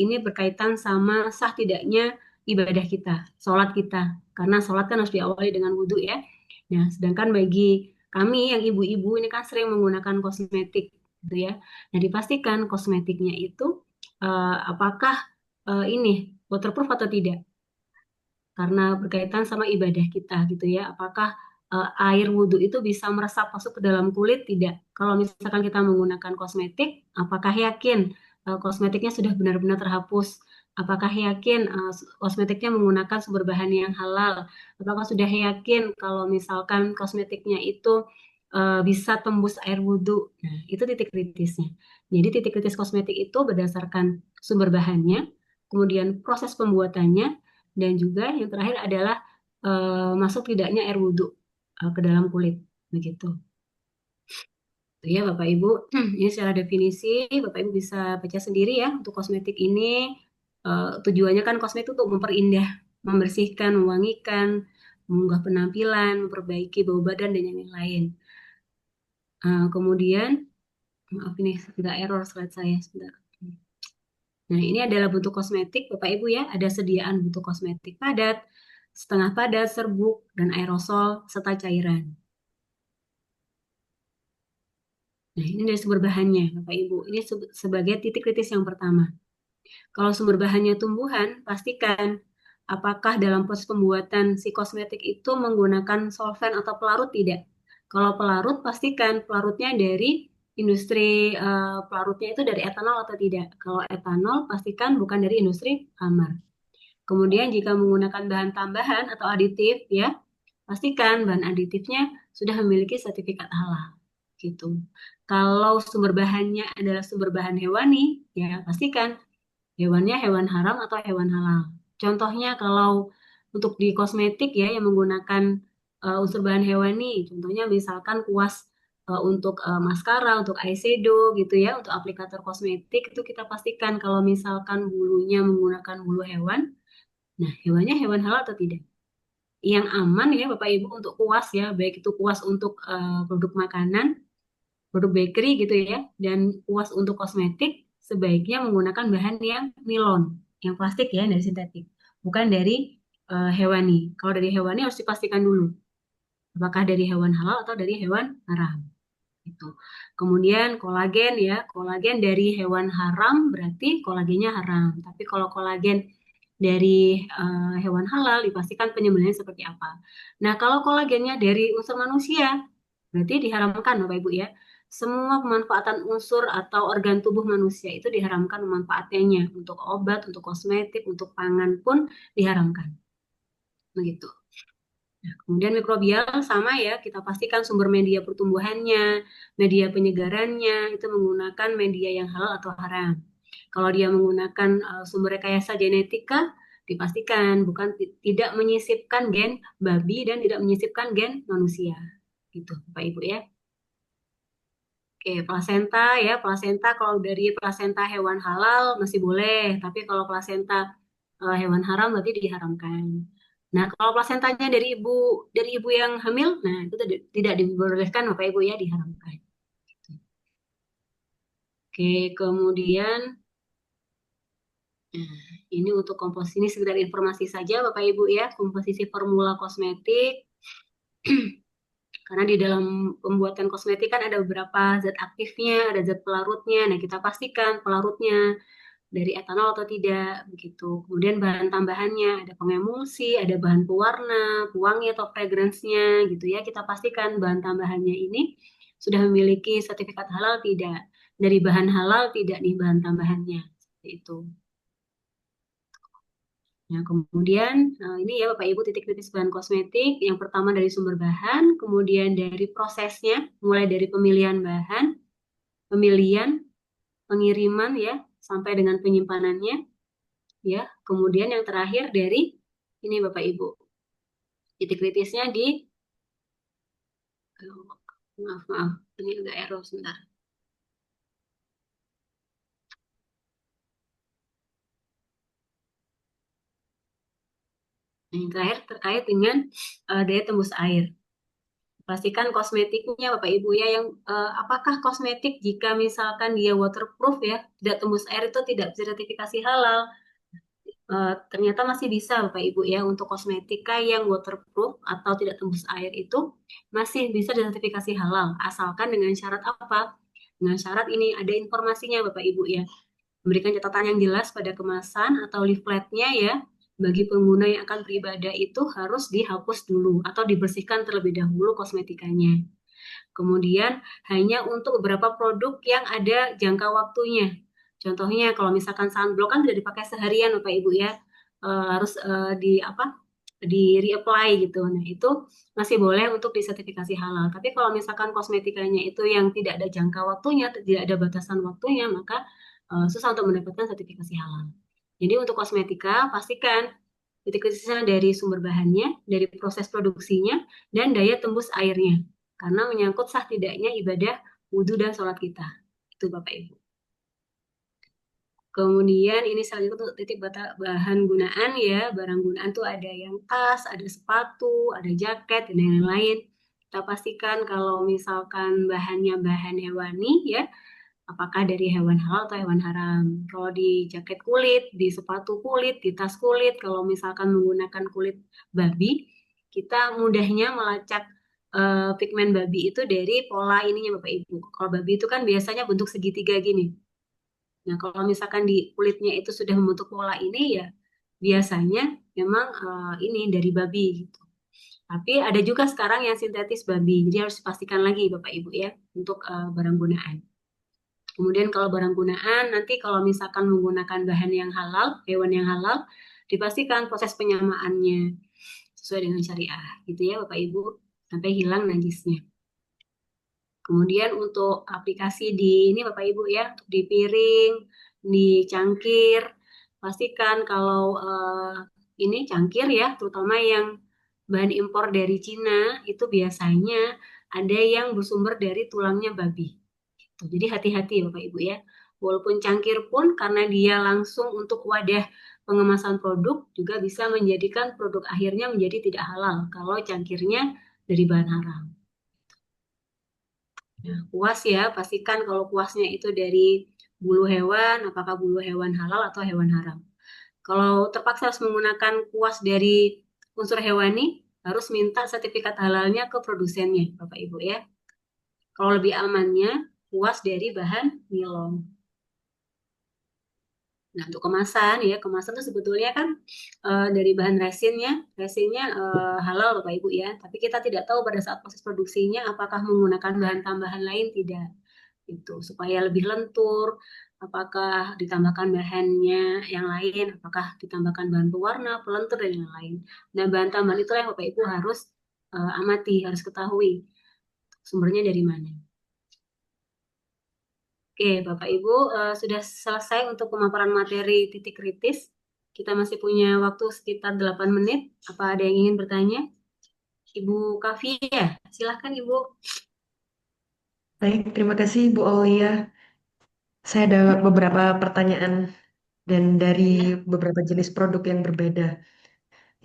ini berkaitan sama sah tidaknya ibadah kita, sholat kita. Karena sholat kan harus diawali dengan wudhu ya. Nah, sedangkan bagi kami yang ibu-ibu ini kan sering menggunakan kosmetik gitu ya. Nah, dipastikan kosmetiknya itu apakah ini waterproof atau tidak, karena berkaitan sama ibadah kita gitu ya. Apakah air wudhu itu bisa meresap masuk ke dalam kulit? Tidak. Kalau misalkan kita menggunakan kosmetik, apakah yakin kosmetiknya sudah benar-benar terhapus? Apakah yakin kosmetiknya menggunakan sumber bahan yang halal? Apakah sudah yakin kalau misalkan kosmetiknya itu bisa tembus air wudhu? Nah, itu titik kritisnya. Jadi titik kritis kosmetik itu berdasarkan sumber bahannya, kemudian proses pembuatannya, dan juga yang terakhir adalah masuk tidaknya air wudhu ke dalam kulit, begitu. Itu ya Bapak Ibu, ini secara definisi Bapak Ibu bisa baca sendiri ya untuk kosmetik ini. Tujuannya kan kosmetik untuk memperindah, membersihkan, mewangikan, mengunggah penampilan, memperbaiki bau badan dan yang lain. Kemudian, maaf ini tidak error slide saya sebentar. Nah, ini adalah bentuk kosmetik, Bapak Ibu ya. Ada sediaan bentuk kosmetik padat, setengah padat, serbuk, dan aerosol, serta cairan. Nah, ini dari sumber bahannya, Bapak Ibu. Ini sebagai titik kritis yang pertama. Kalau sumber bahannya tumbuhan, pastikan apakah dalam proses pembuatan si kosmetik itu menggunakan solvent atau pelarut tidak. Kalau pelarut, pastikan pelarutnya dari industri pelarutnya itu dari etanol atau tidak. Kalau etanol, pastikan bukan dari industri kamar. Kemudian jika menggunakan bahan tambahan atau aditif ya, pastikan bahan aditifnya sudah memiliki sertifikat halal. Gitu. Kalau sumber bahannya adalah sumber bahan hewani, ya pastikan hewannya hewan haram atau hewan halal. Contohnya kalau untuk di kosmetik ya yang menggunakan unsur bahan hewani, contohnya misalkan kuas untuk maskara, untuk eyeshadow gitu ya, untuk aplikator kosmetik itu kita pastikan kalau misalkan bulunya menggunakan bulu hewan. Nah, hewannya hewan halal atau tidak? Yang aman ya Bapak Ibu untuk kuas ya, baik itu kuas untuk produk makanan, produk bakery gitu ya, dan kuas untuk kosmetik sebaiknya menggunakan bahan yang nilon, yang plastik ya, dari sintetik, bukan dari hewani. Kalau dari hewani harus dipastikan dulu apakah dari hewan halal atau dari hewan haram. Gitu. Kemudian kolagen ya, kolagen dari hewan haram berarti kolagennya haram. Tapi kalau kolagen dari hewan halal dipastikan penyembelihan seperti apa. Nah, kalau kolagennya dari unsur manusia berarti diharamkan Bapak Ibu ya. Semua pemanfaatan unsur atau organ tubuh manusia itu diharamkan memanfaatkannya untuk obat, untuk kosmetik, untuk pangan pun diharamkan. Begitu. Nah, kemudian mikrobial sama ya, kita pastikan sumber media pertumbuhannya, media penyegarannya itu menggunakan media yang halal atau haram. Kalau dia menggunakan sumber rekayasa genetika, dipastikan bukan tidak menyisipkan gen babi dan tidak menyisipkan gen manusia. Gitu, Bapak Ibu ya. Oke, plasenta ya, plasenta kalau dari plasenta hewan halal masih boleh, tapi kalau plasenta hewan haram berarti diharamkan. Nah, kalau plasentanya dari ibu yang hamil, nah itu tidak dibolehkan Bapak Ibu ya, diharamkan. Oke, kemudian nah, ini untuk komposisi ini sekedar informasi saja Bapak Ibu ya, komposisi formula kosmetik. Karena di dalam pembuatan kosmetik kan ada beberapa zat aktifnya, ada zat pelarutnya. Nah, kita pastikan pelarutnya dari etanol atau tidak begitu. Kemudian bahan tambahannya ada pengemulsi, ada bahan pewarna, pewangi atau fragrance-nya gitu ya. Kita pastikan bahan tambahannya ini sudah memiliki sertifikat halal tidak. Dari bahan halal tidak nih bahan tambahannya. Seperti itu. Nah, kemudian ini ya Bapak Ibu titik kritis bahan kosmetik. Yang pertama dari sumber bahan, kemudian dari prosesnya, mulai dari pemilihan bahan, pemilihan, pengiriman ya, sampai dengan penyimpanannya. Ya, kemudian yang terakhir dari ini Bapak Ibu. Titik kritisnya di maaf, ini agak error sebentar. Yang terakhir terkait dengan daya tembus air. Pastikan kosmetiknya Bapak Ibu ya yang apakah kosmetik jika misalkan dia waterproof ya, tidak tembus air itu tidak sertifikasi halal. ternyata masih bisa Bapak Ibu ya untuk kosmetika yang waterproof atau tidak tembus air itu masih bisa disertifikasi halal asalkan dengan syarat apa? Dengan syarat ini ada informasinya Bapak Ibu ya. Memberikan catatan yang jelas pada kemasan atau leafletnya ya. Bagi pengguna yang akan beribadah itu harus dihapus dulu atau dibersihkan terlebih dahulu kosmetikanya. Kemudian hanya untuk beberapa produk yang ada jangka waktunya. Contohnya kalau misalkan sunblock kan tidak dipakai seharian Bapak Ibu ya. Harus di apa? Di reapply gitu. Nah, itu masih boleh untuk disertifikasi halal. Tapi kalau misalkan kosmetikanya itu yang tidak ada jangka waktunya, tidak ada batasan waktunya, maka susah untuk mendapatkan sertifikasi halal. Jadi untuk kosmetika pastikan titik kritisnya dari sumber bahannya, dari proses produksinya, dan daya tembus airnya karena menyangkut sah tidaknya ibadah wudhu dan sholat kita. Itu Bapak Ibu. Kemudian ini selanjutnya untuk titik bahan gunaan ya, barang gunaan tuh ada yang tas, ada sepatu, ada jaket, dan lain-lain. Kita pastikan kalau misalkan bahannya bahan hewani ya, apakah dari hewan halal atau hewan haram. Kalau di jaket kulit, di sepatu kulit, di tas kulit, kalau misalkan menggunakan kulit babi, kita mudahnya melacak pigmen babi itu dari pola ininya Bapak Ibu. Kalau babi itu kan biasanya bentuk segitiga gini. Nah, kalau misalkan di kulitnya itu sudah membentuk pola ini ya biasanya memang ini dari babi gitu. Tapi ada juga sekarang yang sintetis babi. Jadi harus dipastikan lagi Bapak Ibu ya untuk barang gunaan. Kemudian kalau barang gunaan, nanti kalau misalkan menggunakan bahan yang halal, hewan yang halal, dipastikan proses penyamaannya sesuai dengan syariah, gitu ya Bapak Ibu, sampai hilang najisnya. Kemudian untuk aplikasi di ini Bapak Ibu ya, di piring, di cangkir, pastikan kalau ini cangkir ya, terutama yang bahan impor dari Cina, itu biasanya ada yang bersumber dari tulangnya babi. Jadi hati-hati Bapak Ibu ya. Walaupun cangkir pun karena dia langsung untuk wadah pengemasan produk juga bisa menjadikan produk akhirnya menjadi tidak halal kalau cangkirnya dari bahan haram. Nah, kuas ya, pastikan kalau kuasnya itu dari bulu hewan, apakah bulu hewan halal atau hewan haram. Kalau terpaksa harus menggunakan kuas dari unsur hewani, harus minta sertifikat halalnya ke produsennya, Bapak Ibu ya. Kalau lebih amannya, kuas dari bahan nilon. Nah, untuk kemasan ya, kemasan itu sebetulnya kan dari bahan resinnya halal Bapak Ibu ya. Tapi kita tidak tahu pada saat proses produksinya apakah menggunakan bahan tambahan lain tidak. Itu supaya lebih lentur, apakah ditambahkan bahannya yang lain, apakah ditambahkan bahan pewarna, pelentur dan yang lain. Nah, bahan tambahan itulah yang Bapak Ibu harus amati, harus ketahui sumbernya dari mana. Oke, Bapak Ibu, sudah selesai untuk pemaparan materi titik kritis. Kita masih punya waktu sekitar 8 menit. Apa ada yang ingin bertanya? Ibu Kafia, silahkan Ibu. Baik, terima kasih Bu Aulia. Saya ada beberapa pertanyaan dan dari beberapa jenis produk yang berbeda.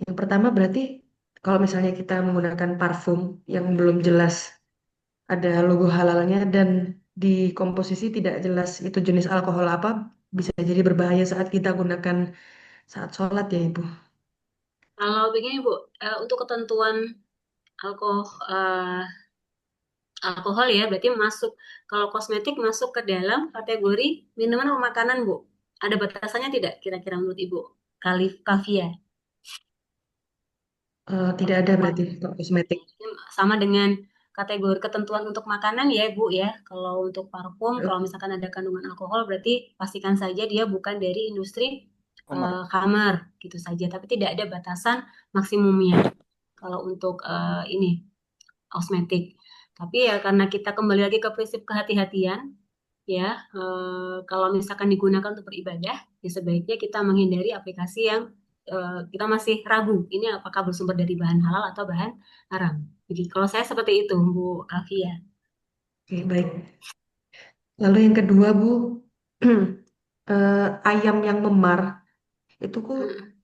Yang pertama berarti kalau misalnya kita menggunakan parfum yang belum jelas ada logo halalnya dan di komposisi tidak jelas itu jenis alkohol apa, bisa jadi berbahaya saat kita gunakan saat sholat ya Ibu. Kalau begini Bu, untuk ketentuan alkohol, alkohol ya, berarti masuk, kalau kosmetik masuk ke dalam kategori minuman atau makanan Bu. Ada batasannya tidak kira-kira menurut Ibu? Kafia. Tidak ada berarti kalau kosmetik. Sama dengan kategori ketentuan untuk makanan ya Bu ya. Kalau untuk parfum, kalau misalkan ada kandungan alkohol berarti pastikan saja dia bukan dari industri kamar gitu saja. Tapi tidak ada batasan maksimumnya kalau untuk ini kosmetik. Tapi ya karena kita kembali lagi ke prinsip kehati-hatian ya, kalau misalkan digunakan untuk beribadah, ya sebaiknya kita menghindari aplikasi yang kita masih ragu ini apakah bersumber dari bahan halal atau bahan haram. Jadi kalau saya seperti itu, Bu Kafia. Oke, baik. Lalu yang kedua Bu, ayam yang memar itu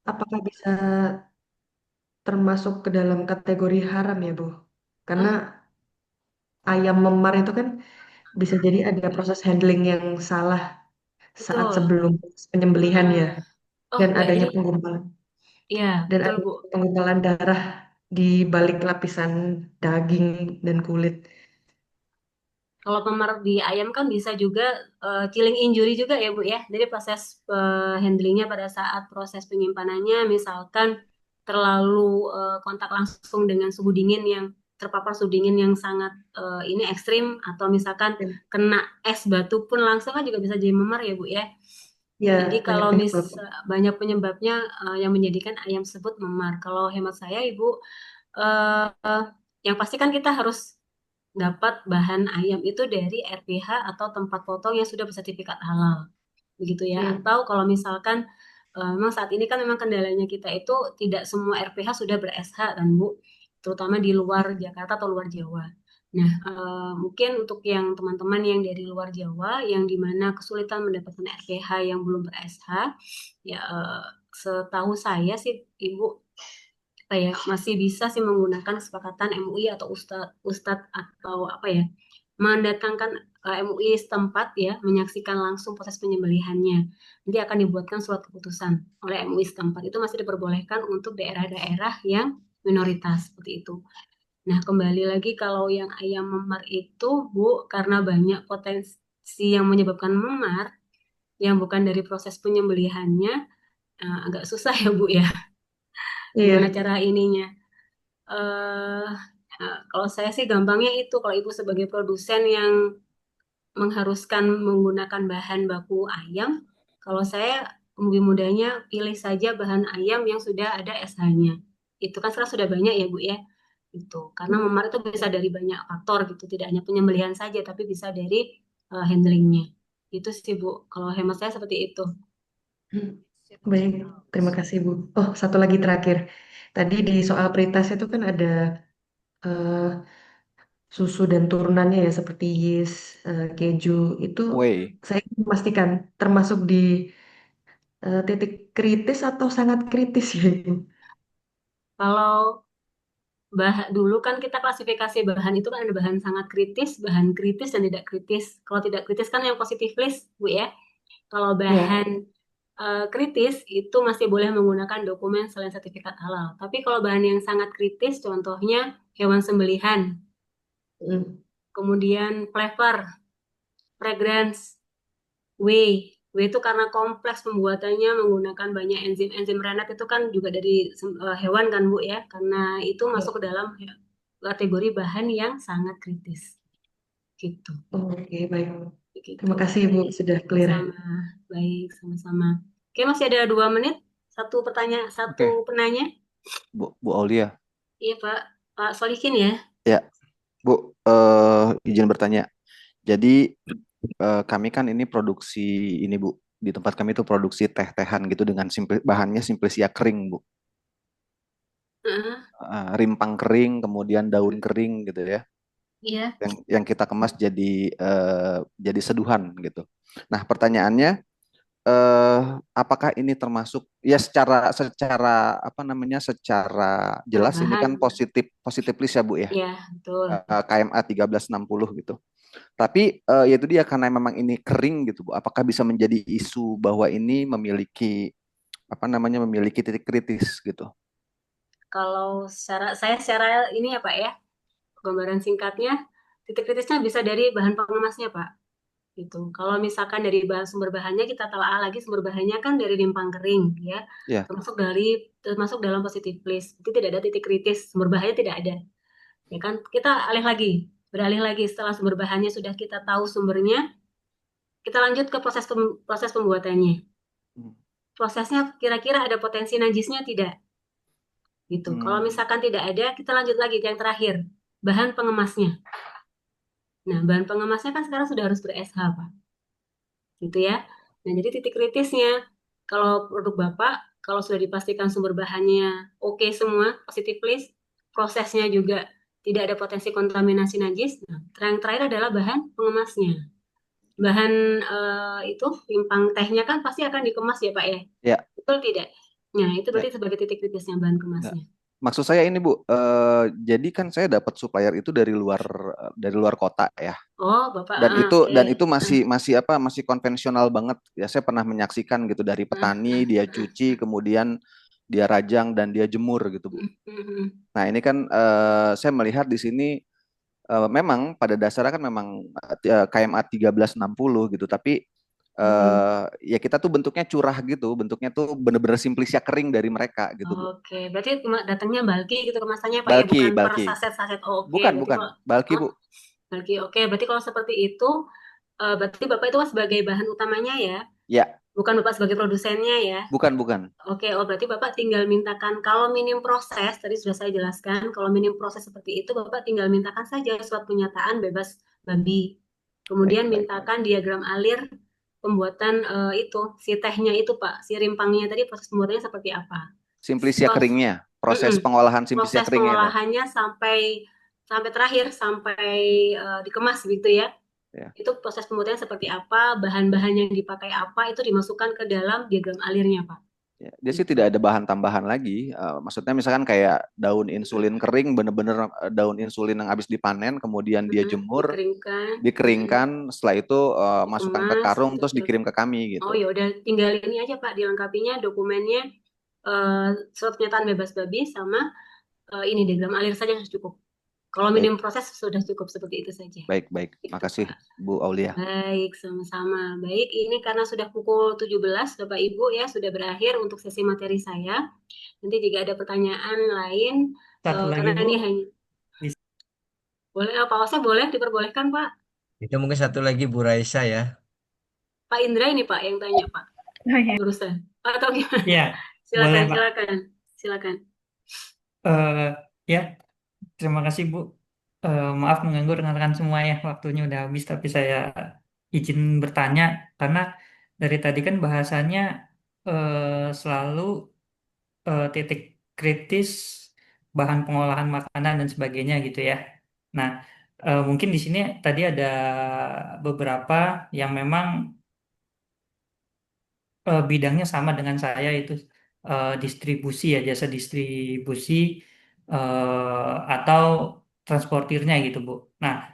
apakah bisa termasuk ke dalam kategori haram ya Bu? Karena ayam memar itu kan bisa jadi ada proses handling yang salah saat Betul. sebelum penyembelihan ya. Oh, dan enggak. Jadi, adanya penggumpalan ya, dan betul, adanya Bu. penggumpalan darah di balik lapisan daging dan kulit. Kalau memar di ayam kan bisa juga killing injury juga ya, Bu ya. Jadi proses handlingnya pada saat proses penyimpanannya, misalkan terlalu kontak langsung dengan suhu dingin yang terpapar suhu dingin yang sangat ini ekstrim, atau misalkan kena es batu pun langsung kan juga bisa jadi memar ya, Bu ya. Ya, Jadi banyak kalau penyebab. banyak penyebabnya yang menjadikan ayam tersebut memar. Kalau hemat saya, Ibu, eh, yang pasti kan kita harus dapat bahan ayam itu dari RPH atau tempat potong yang sudah bersertifikat halal, begitu ya. Hmm. Atau kalau misalkan memang saat ini kan memang kendalanya kita itu tidak semua RPH sudah ber-SH kan, Bu, terutama di luar Jakarta atau luar Jawa. Nah, mungkin untuk yang teman-teman yang dari luar Jawa, yang dimana kesulitan mendapatkan RPH yang belum ber-SH, ya setahu saya sih, Ibu, apa ya, masih bisa sih menggunakan kesepakatan MUI atau ustadz atau apa ya, mendatangkan MUI setempat ya, menyaksikan langsung proses penyembelihannya. Nanti akan dibuatkan surat keputusan oleh MUI setempat. Itu masih diperbolehkan untuk daerah-daerah yang minoritas seperti itu. Nah, kembali lagi kalau yang ayam memar itu, Bu, karena banyak potensi yang menyebabkan memar yang bukan dari proses penyembelihannya, agak susah ya, Bu ya. Gimana Iya. cara ininya? eh Kalau saya sih gampangnya itu, kalau ibu sebagai produsen yang mengharuskan menggunakan bahan baku ayam, kalau saya lebih mudahnya pilih saja bahan ayam yang sudah ada SH-nya. Itu kan sekarang sudah banyak ya, Bu ya. Itu karena memar itu bisa dari banyak faktor gitu, tidak hanya penyembelihan saja, tapi bisa dari handlingnya. Itu sih, Bu. Kalau hemat saya seperti itu. Hmm. Baik, terima kasih Bu. Oh, satu lagi terakhir. Tadi di soal peritas itu kan ada eh, susu dan turunannya ya seperti yeast, keju. Itu Whey. saya ingin memastikan termasuk di titik kritis atau sangat kritis ya Ibu? Kalau dulu kan kita klasifikasi bahan itu kan ada bahan sangat kritis, bahan kritis, dan tidak kritis. Kalau tidak kritis kan yang positif list, Bu ya. Kalau Ya. bahan kritis itu masih boleh menggunakan dokumen selain sertifikat halal. Tapi kalau bahan yang sangat kritis, contohnya hewan sembelihan, Hmm. kemudian flavor, fragrance, whey. Whey itu karena kompleks pembuatannya menggunakan banyak enzim-enzim renat, itu kan juga dari hewan kan, Bu ya. Karena itu Ya. masuk ke dalam kategori bahan yang sangat kritis. Gitu. Oke, baik. Begitu. Terima kasih Ibu sudah clear. Sama-sama. Baik, sama-sama. Oke, masih ada 2 menit. Satu pertanyaan, satu Oke, penanya. Bu Aulia. Iya, Pak. Pak Solikin ya. Ya, Bu, izin bertanya. Jadi kami kan ini produksi ini Bu. Di tempat kami itu produksi teh-tehan gitu dengan bahannya simplisia kering Bu. Heeh, Rimpang kering, kemudian daun kering gitu ya. iya. Yang kita kemas jadi seduhan gitu. Nah, pertanyaannya apakah ini termasuk ya secara secara apa namanya secara Cara jelas ini bahan. kan positif positif list ya Bu ya. Ya, betul. KMA 1360 gitu. Tapi ya itu dia karena memang ini kering gitu Bu. Apakah bisa menjadi isu bahwa ini memiliki apa namanya memiliki titik kritis gitu. Kalau secara ini ya, Pak ya, gambaran singkatnya, titik kritisnya bisa dari bahan pengemasnya, Pak. Gitu. Kalau misalkan dari sumber bahannya kita telah lagi, sumber bahannya kan dari limpang kering ya, Ya. termasuk dalam positive list. Itu tidak ada titik kritis, sumber bahannya tidak ada. Ya kan? Kita beralih lagi setelah sumber bahannya sudah kita tahu sumbernya, kita lanjut ke proses pembuatannya. Hmm. Prosesnya kira-kira ada potensi najisnya tidak? Gitu. Kalau Hmm. misalkan tidak ada, kita lanjut lagi ke yang terakhir, bahan pengemasnya. Nah, bahan pengemasnya kan sekarang sudah harus ber-SH, Pak. Gitu ya. Nah, jadi titik kritisnya, kalau produk Bapak, kalau sudah dipastikan sumber bahannya oke semua, positive list, prosesnya juga tidak ada potensi kontaminasi najis, nah, yang terakhir adalah bahan pengemasnya. Bahan itu, limpang tehnya kan pasti akan dikemas ya, Pak ya? Ya. Betul tidak? Nah, itu Ya. berarti sebagai titik kritisnya bahan Ya. kemasnya. Maksud saya ini Bu, jadi kan saya dapat supplier itu dari luar kota ya. Oh, Bapak, Dan itu oke. dan itu masih masih apa masih konvensional banget ya, saya pernah menyaksikan gitu dari petani dia cuci kemudian dia rajang dan dia jemur gitu Bu. Nah ini kan saya melihat di sini memang pada dasarnya kan memang KMA 1360 gitu, tapi ya kita tuh bentuknya curah gitu, bentuknya tuh bener-bener simplisnya kering dari mereka gitu Bu. Oke, berarti datangnya bulky gitu kemasannya Pak ya, Bulky, bukan per bulky. saset-saset. Oh, oke, Bukan, berarti bukan. kalau Bulky oh, Bu. bulky, oke, berarti kalau seperti itu, berarti Bapak itu sebagai bahan utamanya ya, Ya, bukan Bapak sebagai produsennya ya. bukan, bukan. Oke, oh berarti Bapak tinggal mintakan kalau minim proses, tadi sudah saya jelaskan, kalau minim proses seperti itu Bapak tinggal mintakan saja surat pernyataan bebas babi. Baik, Kemudian baik. mintakan diagram alir pembuatan itu, si tehnya itu Pak, si rimpangnya tadi proses pembuatannya seperti apa. Simplisia Proses, keringnya, proses pengolahan simplisia proses keringnya itu. pengolahannya sampai sampai terakhir, sampai dikemas gitu ya. Ya. Itu proses pembuatannya seperti apa, bahan-bahan yang dipakai apa, itu dimasukkan ke dalam diagram alirnya Pak. Ya, dia sih Gitu. tidak ada bahan tambahan lagi. Maksudnya misalkan kayak daun insulin kering, bener-bener daun insulin yang habis dipanen, kemudian dia jemur, Dikeringkan, dikeringkan, setelah itu masukkan ke dikemas karung, gitu terus terus. dikirim ke kami Oh gitu. ya udah tinggal ini aja Pak, dilengkapinya dokumennya, surat pernyataan bebas babi sama ini diagram alir saja sudah cukup. Kalau Baik, minim proses sudah cukup seperti itu saja. baik, baik. Gitu Makasih Pak. Bu Aulia. Baik, sama-sama. Baik, ini karena sudah pukul 17, Bapak Ibu ya, sudah berakhir untuk sesi materi saya. Nanti jika ada pertanyaan lain, Satu lagi karena Bu, ini hanya boleh, Pak Osep boleh diperbolehkan Pak. itu mungkin satu lagi Bu Raisa ya. Pak Indra ini Pak yang tanya Pak, Oh, ya. barusan. Atau gimana? Ya, boleh Silakan, Pak. silakan, silakan. Ya, terima kasih Bu. Maaf mengganggu rekan-rekan semua ya, waktunya udah habis, tapi saya izin bertanya karena dari tadi kan bahasanya selalu titik kritis bahan pengolahan makanan dan sebagainya gitu ya. Nah, mungkin di sini tadi ada beberapa yang memang bidangnya sama dengan saya, itu distribusi ya, jasa distribusi atau transportirnya gitu Bu. Nah,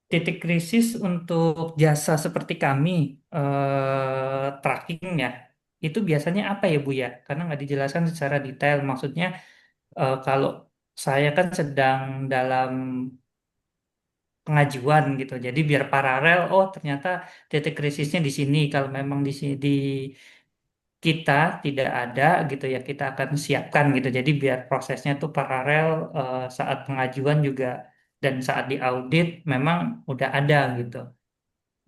titik krisis untuk jasa seperti kami, trackingnya itu biasanya apa ya Bu ya? Karena nggak dijelaskan secara detail. Maksudnya kalau saya kan sedang dalam pengajuan gitu, jadi biar paralel. Oh ternyata titik krisisnya di sini. Kalau memang di sini di kita tidak ada gitu ya, kita akan siapkan gitu. Jadi biar prosesnya tuh paralel, saat pengajuan juga dan saat diaudit memang udah ada gitu.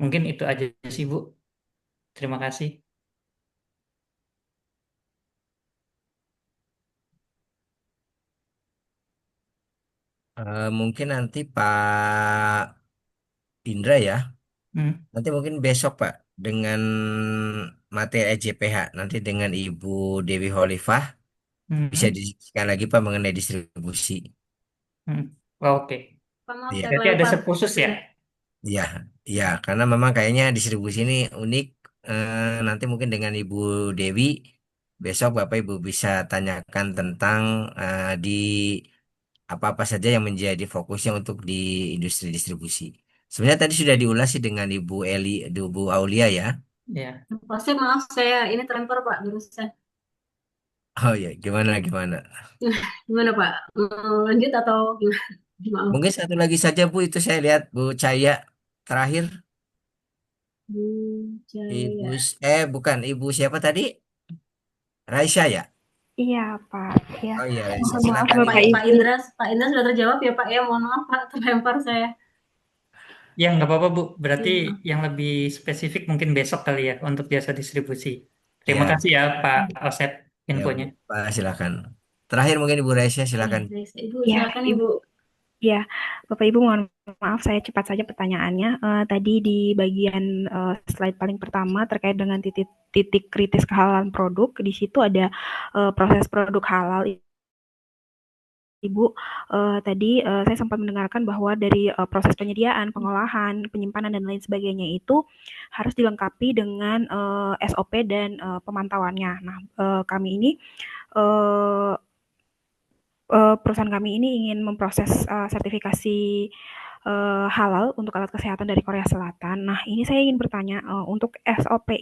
Mungkin itu aja sih Bu. Terima kasih. Mungkin nanti Pak Indra ya. Hmm. Nanti mungkin besok Pak dengan materi EJPH nanti dengan Ibu Dewi Holifah bisa Hmm. didiskusikan lagi Pak mengenai distribusi. Hmm. Oke. Pak maaf Iya, saya Berarti ada kelempar. khusus ya? iya, iya. Karena memang kayaknya distribusi ini unik. Nanti mungkin dengan Ibu Dewi besok Bapak Ibu bisa tanyakan tentang di apa-apa saja yang menjadi fokusnya untuk di industri distribusi. Sebenarnya tadi sudah diulas sih dengan Ibu Aulia ya. Ya. Pak Osep maaf saya ini terlempar Pak barusan. Oh ya, gimana? Gimana Pak? Mau lanjut atau gimana? Maaf. Mungkin satu lagi saja Bu, itu saya lihat Bu Cahaya terakhir. Ibu, Jaya. bukan Ibu siapa tadi? Raisya ya? Iya, Pak. Ya. Oh iya, Raisya. Mohon maaf, Silakan Bapak Ibu. Pak Ibu. Indra, Pak Indra sudah terjawab ya Pak ya. Mohon maaf Pak, terlempar saya. Ya, nggak apa-apa Bu. Berarti Iya, maaf. yang lebih spesifik mungkin besok kali ya untuk jasa distribusi. Terima Ya, kasih ya Pak Osep ya Bu. infonya. Pak, silakan. Terakhir mungkin Ibu Raisya, Iya, silakan. Ibu Ya, silakan Ibu. Ibu. Ya, Bapak Ibu mohon maaf saya cepat saja pertanyaannya. Tadi di bagian slide paling pertama terkait dengan titik kritis kehalalan produk, di situ ada proses produk halal. Ibu, tadi saya sempat mendengarkan bahwa dari proses penyediaan, pengolahan, penyimpanan dan lain sebagainya itu harus dilengkapi dengan SOP dan pemantauannya. Nah, kami ini perusahaan kami ini ingin memproses sertifikasi halal untuk alat kesehatan dari Korea Selatan. Nah, ini saya ingin bertanya, untuk SOP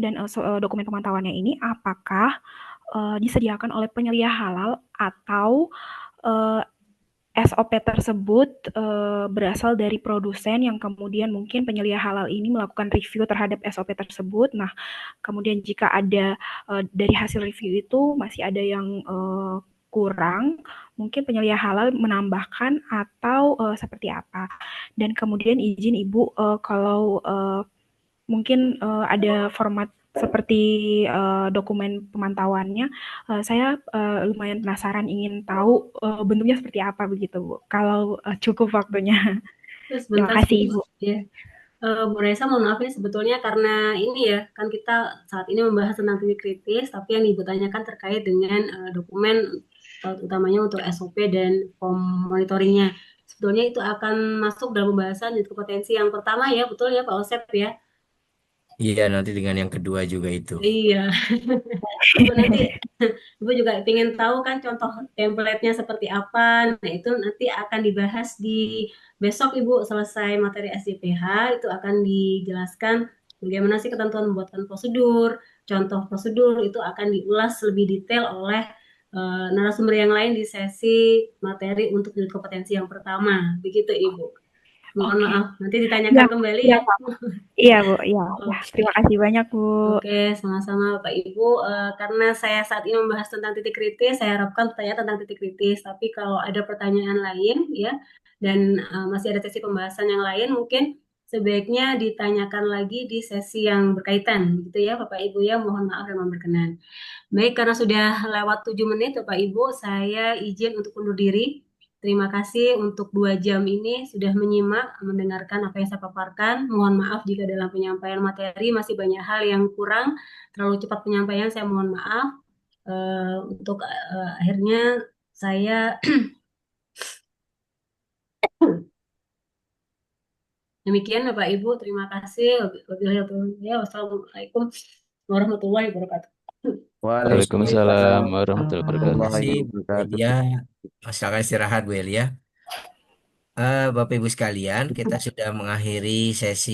dan dokumen pemantauannya ini, apakah disediakan oleh penyelia halal atau SOP tersebut berasal dari produsen yang kemudian mungkin penyelia halal ini melakukan review terhadap SOP tersebut. Nah, kemudian jika ada dari hasil review itu masih ada yang kurang, mungkin penyelia halal menambahkan atau seperti apa. Dan kemudian izin Ibu, kalau mungkin ada format seperti dokumen pemantauannya, saya lumayan penasaran ingin tahu bentuknya seperti apa begitu Bu. Kalau cukup waktunya. Terima Sebentar kasih sedikit Ibu. ya. Bu Reza, mohon maaf ini sebetulnya karena ini ya, kan kita saat ini membahas tentang titik kritis, tapi yang Ibu tanyakan terkait dengan dokumen utamanya untuk SOP dan form monitoringnya. Sebetulnya itu akan masuk dalam pembahasan unit kompetensi yang pertama ya, betul ya Pak Osep ya? Iya, nanti dengan yang kedua juga itu. Iya. Ibu nanti Ibu juga ingin tahu kan contoh template-nya seperti apa. Nah, itu nanti akan dibahas di besok Ibu selesai materi SJPH, itu akan dijelaskan bagaimana sih ketentuan membuatkan prosedur, contoh prosedur itu akan diulas lebih detail oleh narasumber yang lain di sesi materi untuk unit kompetensi yang pertama. Begitu Ibu. Mohon Oke. maaf, nanti Iya, ditanyakan kembali iya ya. Pak. Iya Bu, iya. Ya, Oke. terima kasih banyak Bu. Oke, sama-sama Bapak Ibu. Karena saya saat ini membahas tentang titik kritis, saya harapkan pertanyaan tentang titik kritis. Tapi kalau ada pertanyaan lain, ya, dan masih ada sesi pembahasan yang lain, mungkin sebaiknya ditanyakan lagi di sesi yang berkaitan, gitu ya, Bapak Ibu ya. Mohon maaf yang berkenan. Baik, karena sudah lewat 7 menit, Bapak Ibu, saya izin untuk undur diri. Terima kasih untuk 2 jam ini sudah menyimak, mendengarkan apa yang saya paparkan. Mohon maaf jika dalam penyampaian materi masih banyak hal yang kurang, terlalu cepat penyampaian, saya mohon maaf. Untuk akhirnya saya demikian Bapak Ibu, terima kasih. Wassalamualaikum warahmatullahi wabarakatuh. Waalaikumsalam Waalaikumsalam warahmatullahi Terima wabarakatuh. warahmatullahi kasih Bu wabarakatuh. Elia. Silakan istirahat Bu Elia. Bapak Ibu sekalian, kita sudah mengakhiri sesi